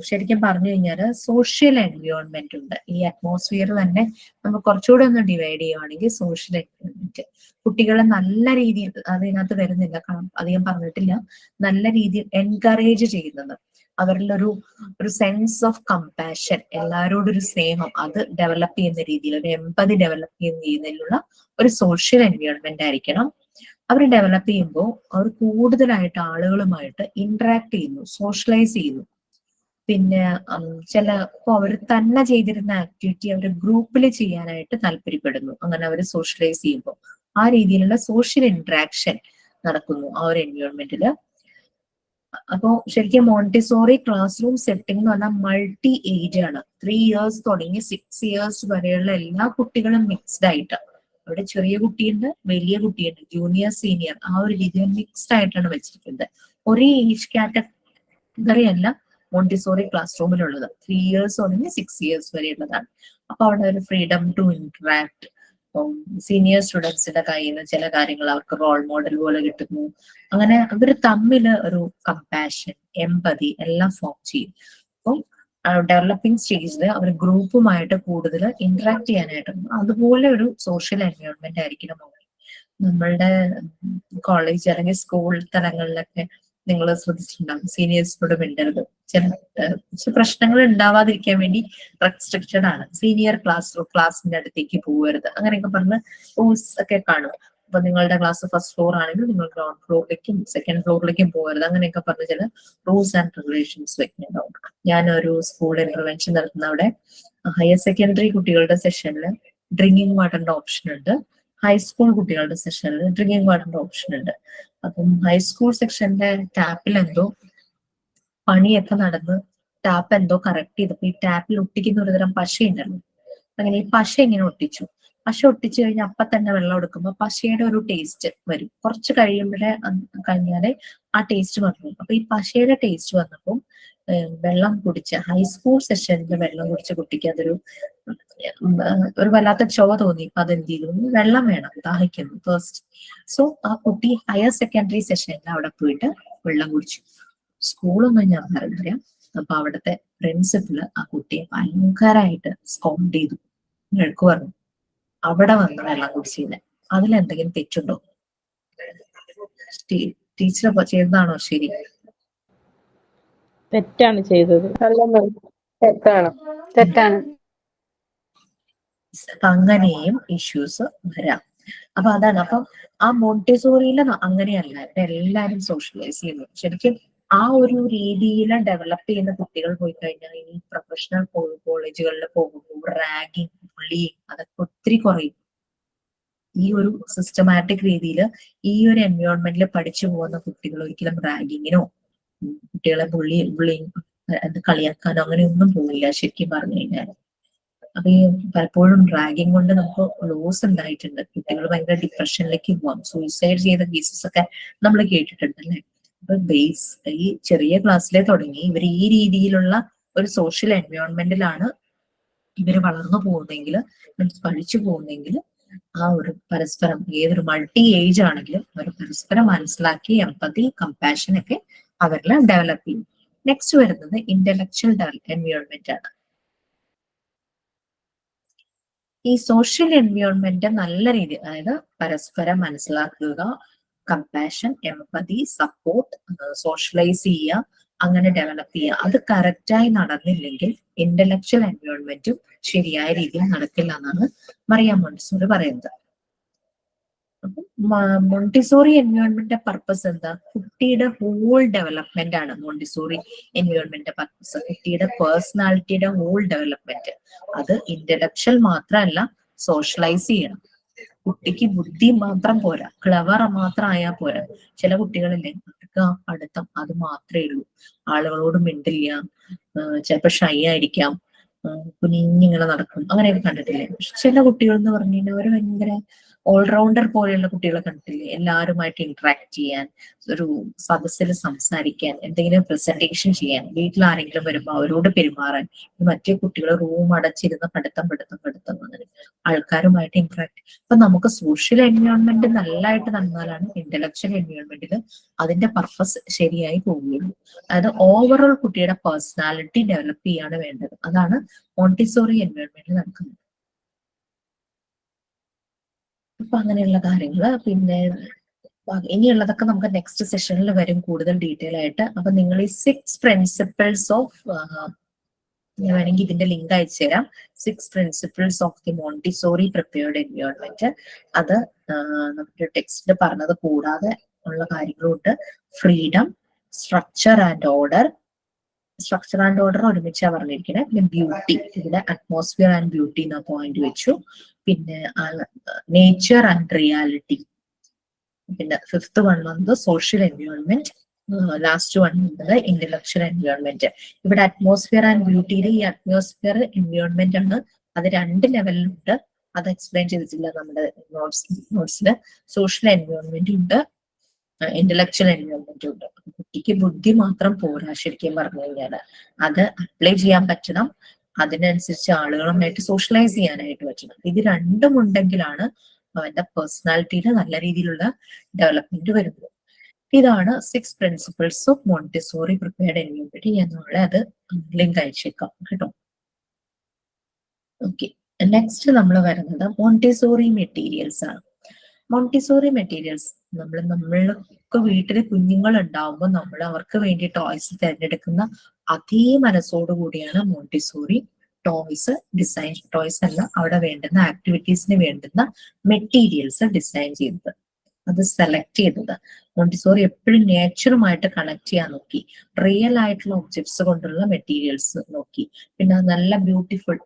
ശരിക്കും പറഞ്ഞു കഴിഞ്ഞാൽ സോഷ്യൽ എൻവയോൺമെന്റ് ഉണ്ട്. ഈ അറ്റ്മോസ്ഫിയർ തന്നെ നമ്മൾ കുറച്ചുകൂടെ ഒന്ന് ഡിവൈഡ് ചെയ്യുവാണെങ്കിൽ സോഷ്യൽ എൻവയോൺമെന്റ് കുട്ടികളെ നല്ല രീതിയിൽ, അതിനകത്ത് വരുന്നില്ല കാരണം അധികം പറഞ്ഞിട്ടില്ല, നല്ല രീതിയിൽ എൻകറേജ് ചെയ്യുന്നത്, അവരിലൊരു സെൻസ് ഓഫ് കമ്പാഷൻ, എല്ലാവരോടും ഒരു സ്നേഹം അത് ഡെവലപ്പ് ചെയ്യുന്ന രീതിയിൽ, ഒരു എമ്പതി ഡെവലപ്പ് ചെയ്യുന്ന രീതിയിലുള്ള ഒരു സോഷ്യൽ എൻവയോൺമെന്റ് ആയിരിക്കണം. അവർ ഡെവലപ്പ് ചെയ്യുമ്പോൾ അവർ കൂടുതലായിട്ട് ആളുകളുമായിട്ട് ഇന്ററാക്ട് ചെയ്യുന്നു, സോഷ്യലൈസ് ചെയ്യുന്നു. പിന്നെ ഇപ്പൊ അവർ തന്നെ ചെയ്തിരുന്ന ആക്ടിവിറ്റി അവർ ഗ്രൂപ്പിൽ ചെയ്യാനായിട്ട് താല്പര്യപ്പെടുന്നു. അങ്ങനെ അവർ സോഷ്യലൈസ് ചെയ്യുമ്പോൾ ആ രീതിയിലുള്ള സോഷ്യൽ ഇന്ററാക്ഷൻ നടക്കുന്നു ആ ഒരു എൻവയോൺമെന്റില്. അപ്പോ ശരിക്കും മോണ്ടിസോറി ക്ലാസ് റൂം സെറ്റിംഗ് എന്ന് പറഞ്ഞാൽ മൾട്ടി ഏജ് ആണ്. 3 years തുടങ്ങി 6 years വരെയുള്ള എല്ലാ കുട്ടികളും മിക്സ്ഡ് ആയിട്ട്, അവിടെ ചെറിയ കുട്ടിയുണ്ട്, വലിയ കുട്ടിയുണ്ട്, ജൂനിയർ സീനിയർ, ആ ഒരു രീതിയിൽ മിക്സ്ഡ് ആയിട്ടാണ് വെച്ചിരിക്കുന്നത്. ഒരേ ഏജ് കാറ്റഗറി അല്ല മോണ്ടിസോറി ക്ലാസ് റൂമിലുള്ളത്. 3 years തുടങ്ങി 6 years വരെയുള്ളതാണ്. അപ്പൊ അവിടെ ഒരു ഫ്രീഡം ടു ഇന്ററാക്ട്. സീനിയർ സ്റ്റുഡൻസിന്റെ കയ്യിൽ നിന്ന് ചില കാര്യങ്ങൾ അവർക്ക് റോൾ മോഡൽ പോലെ കിട്ടുന്നു. അങ്ങനെ അവർ തമ്മിൽ ഒരു കമ്പാഷൻ, എമ്പതി എല്ലാം ഫോം ചെയ്യും. അപ്പം ഡെവലപ്പിംഗ് സ്റ്റേജിൽ അവർ ഗ്രൂപ്പുമായിട്ട് കൂടുതൽ ഇന്ററാക്ട് ചെയ്യാനായിട്ട് അതുപോലെ ഒരു സോഷ്യൽ എൻവയോൺമെന്റ് ആയിരിക്കണം. നമ്മളുടെ കോളേജ് അല്ലെങ്കിൽ സ്കൂൾ തലങ്ങളിലൊക്കെ നിങ്ങൾ ശ്രദ്ധിച്ചിട്ടുണ്ടാകും, സീനിയേഴ്സിനോട് മിണ്ടരുത്, ചില പ്രശ്നങ്ങൾ ഉണ്ടാവാതിരിക്കാൻ വേണ്ടി റെസ്ട്രിക്റ്റഡ് ആണ്. സീനിയർ ക്ലാസ്സിന്റെ അടുത്തേക്ക് പോകരുത്, അങ്ങനെയൊക്കെ പറഞ്ഞ് റൂൾസ് ഒക്കെ കാണും. അപ്പൊ നിങ്ങളുടെ ക്ലാസ് ഫസ്റ്റ് ഫ്ലോർ ആണെങ്കിൽ നിങ്ങൾ ഗ്രൗണ്ട് ഫ്ലോറിലേക്കും സെക്കൻഡ് ഫ്ലോറിലേക്കും പോകരുത്, അങ്ങനെയൊക്കെ പറഞ്ഞ് ചില റൂൾസ് ആൻഡ് റെഗുലേഷൻസ് വെക്കുന്നുണ്ടാവും. ഞാനൊരു സ്കൂൾ ഇന്റർവെൻഷൻ നടത്തുന്ന അവിടെ ഹയർ സെക്കൻഡറി കുട്ടികളുടെ സെഷനിൽ ഡ്രിങ്കിങ് വാട്ടറിന്റെ ഓപ്ഷൻ ഉണ്ട്, ഹൈസ്കൂൾ കുട്ടികളുടെ സെഷനിൽ ഡ്രിങ്കിങ് വാട്ടറിന്റെ ഓപ്ഷൻ ഉണ്ട്. അപ്പം ഹൈസ്കൂൾ സെക്ഷന്റെ ടാപ്പിൽ എന്തോ പണിയൊക്കെ നടന്ന് ടാപ്പ് എന്തോ കറക്റ്റ് ചെയ്തപ്പോ ഈ ടാപ്പിൽ ഒട്ടിക്കുന്ന ഒരു തരം പശയുണ്ടല്ലോ, അങ്ങനെ ഈ പശ ഇങ്ങനെ ഒട്ടിച്ചു. പശ ഒട്ടിച്ചു കഴിഞ്ഞാൽ അപ്പൊ തന്നെ വെള്ളം എടുക്കുമ്പോൾ പശയുടെ ഒരു ടേസ്റ്റ് വരും. കുറച്ച് കഴിഞ്ഞാലേ ആ ടേസ്റ്റ് വന്നു. അപ്പൊ ഈ പശയുടെ ടേസ്റ്റ് വന്നപ്പോൾ വെള്ളം കുടിച്ച ഹൈസ്കൂൾ സെഷനിൽ വെള്ളം കുടിച്ച കുട്ടിക്ക് അതൊരു വല്ലാത്ത ചൊവ തോന്നി. അതെന്ത് ചെയ്തു, വെള്ളം വേണം, ദാഹിക്കുന്നു, ഫസ്റ്റ്. സോ ആ കുട്ടി ഹയർ സെക്കൻഡറി സെഷനിൽ അവിടെ പോയിട്ട് വെള്ളം കുടിച്ചു. സ്കൂളൊന്നും ഞാൻ പറഞ്ഞില്ല. അപ്പൊ അവിടുത്തെ പ്രിൻസിപ്പള് ആ കുട്ടിയെ ഭയങ്കരമായിട്ട് സ്കൗണ്ട് ചെയ്തു, വഴക്ക് പറഞ്ഞു. അവിടെ വന്ന് വെള്ളം കുടിച്ചില്ല, അതിലെന്തെങ്കിലും തെറ്റുണ്ടോ? ടീച്ചർ ചെയ്തതാണോ ശരി? തെറ്റാണ് ചെയ്തത്. അല്ലെന്ന് തെറ്റാണ്. തെറ്റാണ്. അപ്പൊ അങ്ങനെയും ഇഷ്യൂസ് വരാം. അപ്പൊ അതാണ്. അപ്പൊ ആ മോണ്ടിസോറിയില് അങ്ങനെയല്ല, എല്ലാരും സോഷ്യലൈസ് ചെയ്യുന്നു. ശരിക്കും ആ ഒരു രീതിയിൽ ഡെവലപ്പ് ചെയ്യുന്ന കുട്ടികൾ പോയി കഴിഞ്ഞാൽ ഇനി പ്രൊഫഷണൽ കോളേജുകളിൽ പോകുമ്പോൾ റാഗിങ്, ബുള്ളിങ് അതൊക്കെ ഒത്തിരി കുറയും. ഈ ഒരു സിസ്റ്റമാറ്റിക് രീതിയിൽ ഈ ഒരു എൻവയോൺമെന്റിൽ പഠിച്ചു പോകുന്ന കുട്ടികൾ ഒരിക്കലും റാഗിങ്ങിനോ കുട്ടികളെ ബുള്ളിങ് കളിയാക്കാനോ അങ്ങനെയൊന്നും പോവില്ല ശരിക്കും പറഞ്ഞു കഴിഞ്ഞാൽ. അപ്പൊ ഈ പലപ്പോഴും റാഗിങ് കൊണ്ട് നമുക്ക് ലോസ് ഉണ്ടായിട്ടുണ്ട്. കുട്ടികൾ ഭയങ്കര ഡിപ്രഷനിലേക്ക് പോവാം, സൂയിസൈഡ് ചെയ്ത കേസസ് ഒക്കെ നമ്മൾ കേട്ടിട്ടുണ്ട് അല്ലെ. അപ്പൊ ഈ ചെറിയ ക്ലാസ്സിലെ തുടങ്ങി ഇവർ ഈ രീതിയിലുള്ള ഒരു സോഷ്യൽ എൻവയോൺമെന്റിലാണ് ഇവര് വളർന്നു പോകുന്നെങ്കിൽ, പഠിച്ചു പോകുന്നെങ്കിൽ ആ ഒരു പരസ്പരം ഏതൊരു മൾട്ടി ഏജ് ആണെങ്കിലും അവർ പരസ്പരം മനസ്സിലാക്കി എംപതി, കമ്പാഷൻ ഒക്കെ അവരിൽ ഡെവലപ്പ് ചെയ്യും. നെക്സ്റ്റ് വരുന്നത് ഇന്റലക്ച്വൽ എൻവയോൺമെന്റ് ആണ്. ഈ സോഷ്യൽ എൻവയോൺമെന്റ് നല്ല രീതി, അതായത് പരസ്പരം മനസ്സിലാക്കുക, കമ്പാഷൻ, എംപതി, സപ്പോർട്ട്, സോഷ്യലൈസ് ചെയ്യുക, അങ്ങനെ ഡെവലപ്പ് ചെയ്യുക. അത് കറക്റ്റായി നടന്നില്ലെങ്കിൽ ഇന്റലക്ച്വൽ എൻവയോൺമെന്റും ശരിയായ രീതിയിൽ നടക്കില്ല എന്നാണ് മറിയ മോണ്ടിസോറി പറയുന്നത്. മോണ്ടിസോറി എൻവയോൺമെന്റിന്റെ പർപ്പസ് എന്താ? കുട്ടിയുടെ ഹോൾ ഡെവലപ്മെന്റ് ആണ് മോണ്ടിസോറി എൻവയോൺമെന്റിന്റെ പർപ്പസ്. കുട്ടിയുടെ പേഴ്സണാലിറ്റിയുടെ ഹോൾ ഡെവലപ്മെന്റ്. അത് ഇന്റലക്ച്വൽ മാത്രമല്ല, സോഷ്യലൈസ് ചെയ്യണം. കുട്ടിക്ക് ബുദ്ധി മാത്രം പോരാ, ക്ലവർ മാത്രം ആയാൽ പോരാ. ചില കുട്ടികളില്ലേ പഠിത്തം അത് മാത്രമേ ഉള്ളൂ, ആളുകളോട് മിണ്ടില്ല, ചിലപ്പോൾ ഷൈ ആയിരിക്കാം, കുനിഞ്ഞിങ്ങനെ നടക്കും, അങ്ങനെയൊക്കെ കണ്ടിട്ടില്ലേ. പക്ഷെ ചില കുട്ടികൾ എന്ന് പറഞ്ഞു കഴിഞ്ഞാൽ അവർ ഭയങ്കര ഓൾറൗണ്ടർ പോലെയുള്ള കുട്ടികളെ കണ്ടിട്ടില്ലേ, എല്ലാവരുമായിട്ട് ഇന്ററാക്ട് ചെയ്യാൻ, ഒരു സദസ്സിൽ സംസാരിക്കാൻ, എന്തെങ്കിലും പ്രസന്റേഷൻ ചെയ്യാൻ, വീട്ടിൽ ആരെങ്കിലും വരുമ്പോൾ അവരോട് പെരുമാറാൻ. മറ്റേ കുട്ടികൾ റൂം അടച്ചിരുന്ന പഠിത്തം അങ്ങനെ ആൾക്കാരുമായിട്ട് ഇന്ററാക്ട്. അപ്പൊ നമുക്ക് സോഷ്യൽ എൻവയോൺമെന്റ് നല്ലതായിട്ട് നടന്നാലാണ് ഇന്റലക്ച്വൽ എൻവയോൺമെന്റിൽ അതിന്റെ പർപ്പസ് ശരിയായി പോവുകയുള്ളൂ. അതായത് ഓവറോൾ കുട്ടിയുടെ പേഴ്സണാലിറ്റി ഡെവലപ്പ് ചെയ്യാണ് വേണ്ടത്. അതാണ് മോണ്ടിസോറി എൻവയോൺമെന്റിൽ നടക്കുന്നത്. അപ്പൊ അങ്ങനെയുള്ള കാര്യങ്ങള്. പിന്നെ ഇനിയുള്ളതൊക്കെ നമുക്ക് നെക്സ്റ്റ് സെഷനിൽ വരും കൂടുതൽ ഡീറ്റെയിൽ ആയിട്ട്. അപ്പൊ നിങ്ങൾ ഈ 6 പ്രിൻസിപ്പിൾസ് ഓഫ്, ഞാൻ വേണമെങ്കിൽ ഇതിന്റെ ലിങ്ക് അയച്ചു തരാം, 6 principles of the Montessori prepared environment. അത് നമ്മുടെ ടെക്സ്റ്റിൽ പറഞ്ഞത് കൂടാതെ ഉള്ള കാര്യങ്ങളുണ്ട്. Freedom, structure and order. Structure and order ഒരുമിച്ചാണ് പറഞ്ഞിരിക്കുന്നത്. പിന്നെ ബ്യൂട്ടി, ഇവിടെ അറ്റ്മോസ്ഫിയർ ആൻഡ് ബ്യൂട്ടി എന്ന പോയിന്റ് വെച്ചു. പിന്നെ നേച്ചർ ആൻഡ് റിയാലിറ്റി. പിന്നെ 5th വൺ വന്നത് സോഷ്യൽ എൻവയോൺമെന്റ്. ലാസ്റ്റ് വൺ വന്നത് ഇന്റലക്ച്വൽ എൻവയോൺമെന്റ്. ഇവിടെ അറ്റ്മോസ്ഫിയർ ആൻഡ് ബ്യൂട്ടിയിൽ ഈ അറ്റ്മോസ്ഫിയർ എൻവയോൺമെന്റ് ആണ്, അത് 2 ലെവലിലുണ്ട്. അത് എക്സ്പ്ലെയിൻ ചെയ്തിട്ടില്ല നമ്മുടെ നോട്ട്സിൽ. സോഷ്യൽ എൻവയോൺമെന്റ് ഉണ്ട്, ഇന്റലക്ച്വൽ എൻവയോൺമെന്റ് ഉണ്ട്. കുട്ടിക്ക് ബുദ്ധി മാത്രം പോരാ ശരിക്കും പറഞ്ഞു കഴിഞ്ഞാൽ, അത് അപ്ലൈ ചെയ്യാൻ പറ്റണം, അതിനനുസരിച്ച് ആളുകളുമായിട്ട് സോഷ്യലൈസ് ചെയ്യാനായിട്ട് പറ്റണം. ഇത് രണ്ടും ഉണ്ടെങ്കിലാണ് അവന്റെ പേഴ്സണാലിറ്റിയിൽ നല്ല രീതിയിലുള്ള ഡെവലപ്മെന്റ് വരുന്നത്. ഇതാണ് 6 principles of Montessori prepared environment. ഞാൻ നാളെ അത് ലിങ്ക് അയച്ചേക്കാം കേട്ടോ. ഓക്കെ, നെക്സ്റ്റ് നമ്മൾ വരുന്നത് മോണ്ടിസോറി മെറ്റീരിയൽസ് ആണ്. മോണ്ടിസോറി മെറ്റീരിയൽസ് നമ്മൾക്ക് വീട്ടിൽ കുഞ്ഞുങ്ങൾ ഉണ്ടാവുമ്പോൾ നമ്മൾ അവർക്ക് വേണ്ടി ടോയ്സ് തിരഞ്ഞെടുക്കുന്ന അതേ മനസ്സോടുകൂടിയാണ് മോണ്ടിസോറി ടോയ്സ് ഡിസൈൻ, ടോയ്സ് അല്ല, അവിടെ വേണ്ടുന്ന ആക്ടിവിറ്റീസിന് വേണ്ടുന്ന മെറ്റീരിയൽസ് ഡിസൈൻ ചെയ്തത്, അത് സെലക്ട് ചെയ്തത്. മോണ്ടിസോറി എപ്പോഴും നേച്ചറുമായിട്ട് കണക്ട് ചെയ്യാൻ നോക്കി, റിയൽ ആയിട്ടുള്ള ഒബ്ജക്ട്സ് കൊണ്ടുള്ള മെറ്റീരിയൽസ് നോക്കി. പിന്നെ നല്ല ബ്യൂട്ടിഫുൾ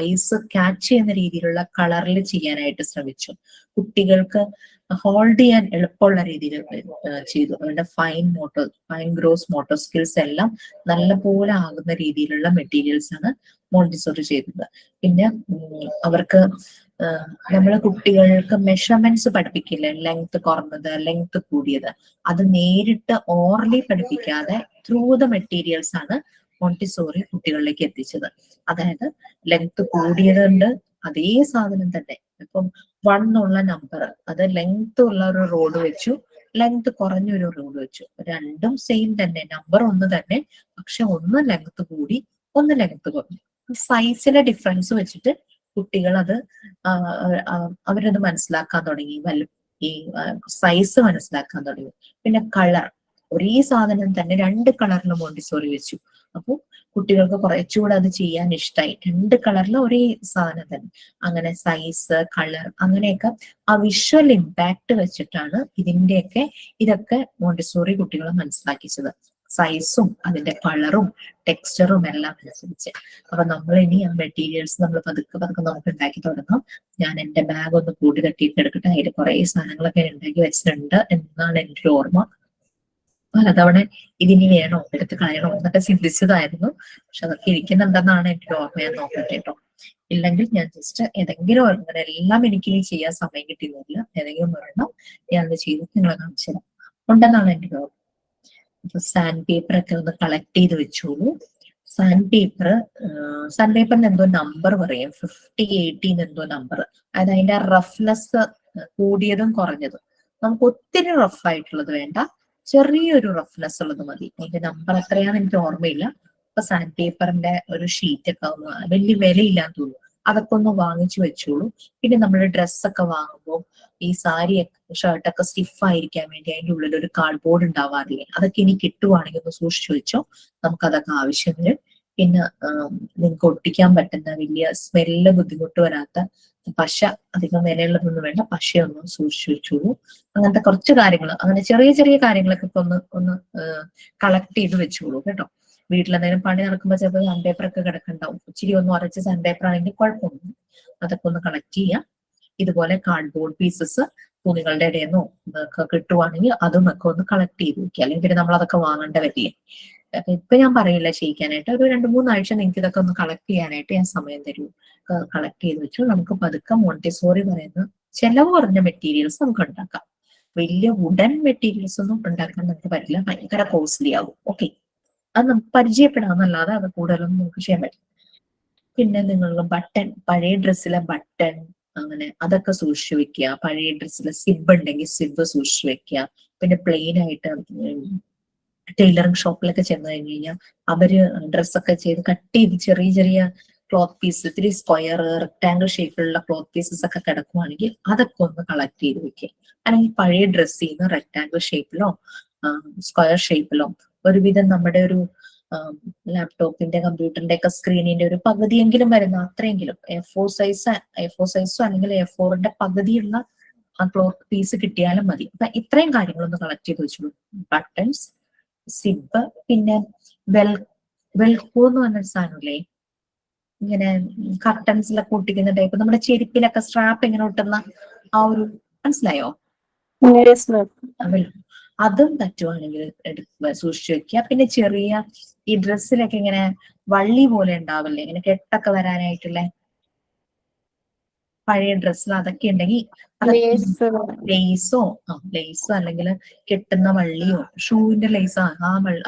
ഐസ് ക്യാച്ച് ചെയ്യുന്ന രീതിയിലുള്ള കളറിൽ ചെയ്യാനായിട്ട് ശ്രമിച്ചു. കുട്ടികൾക്ക് ഹോൾഡ് ചെയ്യാൻ എളുപ്പമുള്ള രീതിയിൽ ചെയ്തു. അവരുടെ ഫൈൻ ഗ്രോസ് മോട്ടോർ സ്കിൽസ് എല്ലാം നല്ലപോലെ ആകുന്ന രീതിയിലുള്ള മെറ്റീരിയൽസ് ആണ് മോണ്ടിസോറി ചെയ്തത്. പിന്നെ അവർക്ക് നമ്മള് കുട്ടികൾക്ക് മെഷർമെന്റ്സ് പഠിപ്പിക്കില്ലേ, ലെങ്ത് കുറഞ്ഞത്, ലെങ്ത് കൂടിയത്, അത് നേരിട്ട് ഓർലി പഠിപ്പിക്കാതെ ത്രൂ ദ മെറ്റീരിയൽസ് ആണ് മോണ്ടിസോറി കുട്ടികളിലേക്ക് എത്തിച്ചത്. അതായത് ലെങ്ത് കൂടിയതുണ്ട്, അതേ സാധനം തന്നെ. ഇപ്പം 1 ഉള്ള നമ്പർ, അത് ലെങ്ത് ഉള്ള ഒരു റോഡ് വെച്ചു, ലെങ്ത് കുറഞ്ഞൊരു റോഡ് വെച്ചു, രണ്ടും സെയിം തന്നെ, നമ്പർ ഒന്ന് തന്നെ, പക്ഷെ ഒന്ന് ലെങ്ത് കൂടി ഒന്ന് ലെങ്ത് കുറഞ്ഞു. സൈസിലെ ഡിഫറൻസ് വെച്ചിട്ട് കുട്ടികൾ അത് അവരത് മനസ്സിലാക്കാൻ തുടങ്ങി. ഈ സൈസ് മനസ്സിലാക്കാൻ തുടങ്ങി. പിന്നെ കളർ, ഒരേ സാധനം തന്നെ 2 കളറിൽ മോണ്ടിസോറി വെച്ചു. അപ്പോൾ കുട്ടികൾക്ക് കുറച്ചുകൂടെ അത് ചെയ്യാൻ ഇഷ്ടമായി. 2 കളറിൽ ഒരേ സാധനം തന്നെ. അങ്ങനെ സൈസ്, കളർ, അങ്ങനെയൊക്കെ ആ വിഷ്വൽ ഇമ്പാക്ട് വെച്ചിട്ടാണ് ഇതൊക്കെ മോണ്ടിസോറി കുട്ടികളെ മനസ്സിലാക്കിച്ചത്. സൈസും അതിന്റെ കളറും ടെക്സ്ചറും എല്ലാം അനുസരിച്ച്. അപ്പൊ നമ്മൾ ഇനി ആ മെറ്റീരിയൽസ് നമ്മൾ പതുക്കെ പതുക്കെ നമുക്ക് ഉണ്ടാക്കി തുടങ്ങാം. ഞാൻ എന്റെ ബാഗ് ഒന്ന് കൂട്ടി തട്ടിയിട്ട് എടുക്കട്ടെ. അതിൽ കുറെ സാധനങ്ങളൊക്കെ ഉണ്ടാക്കി വെച്ചിട്ടുണ്ട് എന്നാണ് എൻ്റെ ഒരു ഓർമ്മ. പലതവണ ഇതിനി വേണോ, എടുത്ത് കളയണോ എന്നൊക്കെ ചിന്തിച്ചതായിരുന്നു. പക്ഷെ അതൊക്കെ ഇരിക്കുന്നുണ്ടെന്നാണ് എൻ്റെ ഒരു ഓർമ്മ. ഞാൻ നോക്കട്ടെ കേട്ടോ. ഇല്ലെങ്കിൽ ഞാൻ ജസ്റ്റ് ഏതെങ്കിലും ഒരെണ്ണം, എല്ലാം എനിക്ക് ഇനി ചെയ്യാൻ സമയം കിട്ടിയില്ല, ഏതെങ്കിലും ഒരെണ്ണം ഞാനത് ചെയ്തിട്ട് നിങ്ങളെ കാണിച്ചു തരാം. ഉണ്ടെന്നാണ് എൻ്റെ ഒരു ഓർമ്മ. അപ്പൊ സാൻഡ് പേപ്പർ ഒക്കെ ഒന്ന് കളക്ട് ചെയ്ത് വെച്ചോളൂ. സാൻഡ് പേപ്പറിന് എന്തോ നമ്പർ പറയും, 50, 80 എന്തോ നമ്പർ. അതായത് അതിന്റെ റഫ്നെസ് കൂടിയതും കുറഞ്ഞതും. നമുക്ക് ഒത്തിരി റഫ് ആയിട്ടുള്ളത് വേണ്ട, ചെറിയൊരു റഫ്നെസ് ഉള്ളത് മതി. അതിന്റെ നമ്പർ എത്രയാന്ന് എനിക്ക് ഓർമ്മയില്ല. അപ്പൊ സാൻഡ് പേപ്പറിന്റെ ഒരു ഷീറ്റ് ഒക്കെ വലിയ വിലയില്ലാന്ന് തോന്നുന്നു, അതൊക്കെ ഒന്ന് വാങ്ങിച്ചു വെച്ചോളൂ. പിന്നെ നമ്മൾ ഡ്രസ്സൊക്കെ വാങ്ങുമ്പോൾ ഈ സാരിയൊക്കെ ഷർട്ടൊക്കെ സ്റ്റിഫ് ആയിരിക്കാൻ വേണ്ടി അതിന്റെ ഉള്ളിൽ ഒരു കാർഡ്ബോർഡ് ഉണ്ടാവാറില്ലേ, അതൊക്കെ ഇനി കിട്ടുവാണെങ്കിൽ ഒന്ന് സൂക്ഷിച്ചു വെച്ചോ, നമുക്കതൊക്കെ ആവശ്യം വരും. പിന്നെ നിങ്ങൾക്ക് ഒട്ടിക്കാൻ പറ്റുന്ന വലിയ സ്മെല്ല് ബുദ്ധിമുട്ട് വരാത്ത പശ, അധികം വിലയുള്ളതൊന്നും വേണ്ട, പശയൊന്നും സൂക്ഷിച്ചു വെച്ചോളൂ. അങ്ങനത്തെ കുറച്ച് കാര്യങ്ങൾ, അങ്ങനെ ചെറിയ ചെറിയ കാര്യങ്ങളൊക്കെ ഒന്ന് കളക്ട് ചെയ്ത് വെച്ചോളൂ കേട്ടോ. വീട്ടിലെന്തെങ്കിലും പണി നടക്കുമ്പോൾ ചിലപ്പോൾ സാൻഡ് പേപ്പർ ഒക്കെ കിടക്കുന്നുണ്ടാവും. ഇച്ചിരി ഒന്ന് ഉറച്ച സാൻഡ് പേപ്പർ ആണെങ്കിൽ കുഴപ്പമൊന്നും, അതൊക്കെ ഒന്ന് കളക്ട് ചെയ്യാം. ഇതുപോലെ കാർഡ്ബോർഡ് പീസസ് തുണികളുടെ ഇടയെന്നോ ഒക്കെ കിട്ടുവാണെങ്കിൽ അതും ഒക്കെ ഒന്ന് കളക്ട് ചെയ്ത് വെക്കുക. അല്ലെങ്കിൽ പിന്നെ നമ്മൾ അതൊക്കെ വാങ്ങേണ്ട വരില്ലേ. ഇപ്പൊ ഞാൻ പറയില്ല ചെയ്യിക്കാനായിട്ട്, ഒരു 2-3 ആഴ്ച നിങ്ങൾക്ക് ഇതൊക്കെ ഒന്ന് കളക്ട് ചെയ്യാനായിട്ട് ഞാൻ സമയം തരൂ. കളക്ട് ചെയ്ത് വെച്ചു നമുക്ക് പതുക്കെ മോണ്ടിസോറി പറയുന്ന ചെലവ് കുറഞ്ഞ മെറ്റീരിയൽസ് നമുക്ക് ഉണ്ടാക്കാം. വലിയ വുഡൻ മെറ്റീരിയൽസ് ഒന്നും ഉണ്ടാക്കാൻ നമുക്ക് പറ്റില്ല, ഭയങ്കര കോസ്റ്റ്ലി ആകും. ഓക്കെ, അത് നമുക്ക് പരിചയപ്പെടാമെന്നല്ലാതെ അത് കൂടുതലൊന്നും നമുക്ക് ചെയ്യാൻ പറ്റില്ല. പിന്നെ നിങ്ങൾ ബട്ടൺ, പഴയ ഡ്രസ്സിലെ ബട്ടൺ അങ്ങനെ അതൊക്കെ സൂക്ഷിച്ചു വെക്കുക. പഴയ ഡ്രസ്സിലെ സിബ് ഉണ്ടെങ്കിൽ സിബ് സൂക്ഷിച്ചു വെക്കുക. പിന്നെ പ്ലെയിൻ ആയിട്ട് ടൈലറിംഗ് ഷോപ്പിലൊക്കെ ചെന്ന് കഴിഞ്ഞ് കഴിഞ്ഞാൽ അവര് ഡ്രസ്സൊക്കെ ചെയ്ത് കട്ട് ചെയ്ത് ചെറിയ ചെറിയ ക്ലോത്ത് പീസ്, ഇത്തിരി സ്ക്വയർ റെക്ടാംഗിൾ ഷേപ്പിലുള്ള ക്ലോത്ത് പീസസ് ഒക്കെ കിടക്കുവാണെങ്കിൽ അതൊക്കെ ഒന്ന് കളക്ട് ചെയ്ത് വെക്കുക. അല്ലെങ്കിൽ പഴയ ഡ്രസ്സിൽ നിന്ന് റെക്ടാംഗിൾ ഷേപ്പിലോ സ്ക്വയർ ഷേപ്പിലോ ഒരുവിധം നമ്മുടെ ഒരു ലാപ്ടോപ്പിന്റെ കമ്പ്യൂട്ടറിന്റെ ഒക്കെ സ്ക്രീനിന്റെ ഒരു പകുതിയെങ്കിലും വരുന്ന അത്രയെങ്കിലും A4 സൈസോ അല്ലെങ്കിൽ A4ന്റെ പകുതിയുള്ള ആ ക്ലോത്ത് പീസ് കിട്ടിയാലും മതി. അപ്പൊ ഇത്രയും കാര്യങ്ങളൊന്ന് കളക്ട് ചെയ്ത് വെച്ചോളൂ. ബട്ടൺസ്, സിബ്, പിന്നെ വെൽക്രോ എന്ന് പറഞ്ഞൊരു സാധനമില്ലേ, ഇങ്ങനെ കർട്ടൻസിലൊക്കെ ഒട്ടിക്കുന്ന ടൈപ്പ്, നമ്മുടെ ചെരുപ്പിലൊക്കെ സ്ട്രാപ്പ് ഇങ്ങനെ ഒട്ടുന്ന ആ ഒരു, മനസ്സിലായോ? അതും പറ്റുവാണെങ്കിൽ സൂക്ഷിച്ചു വെക്കുക. പിന്നെ ചെറിയ ഈ ഡ്രസ്സിലൊക്കെ ഇങ്ങനെ വള്ളി പോലെ ഉണ്ടാവില്ലേ, ഇങ്ങനെ കെട്ടൊക്കെ വരാനായിട്ടുള്ള പഴയ ഡ്രസ്സിൽ അതൊക്കെ ഉണ്ടെങ്കിൽ ലേസോ അല്ലെങ്കിൽ കെട്ടുന്ന വള്ളിയോ ഷൂവിന്റെ ലേസോ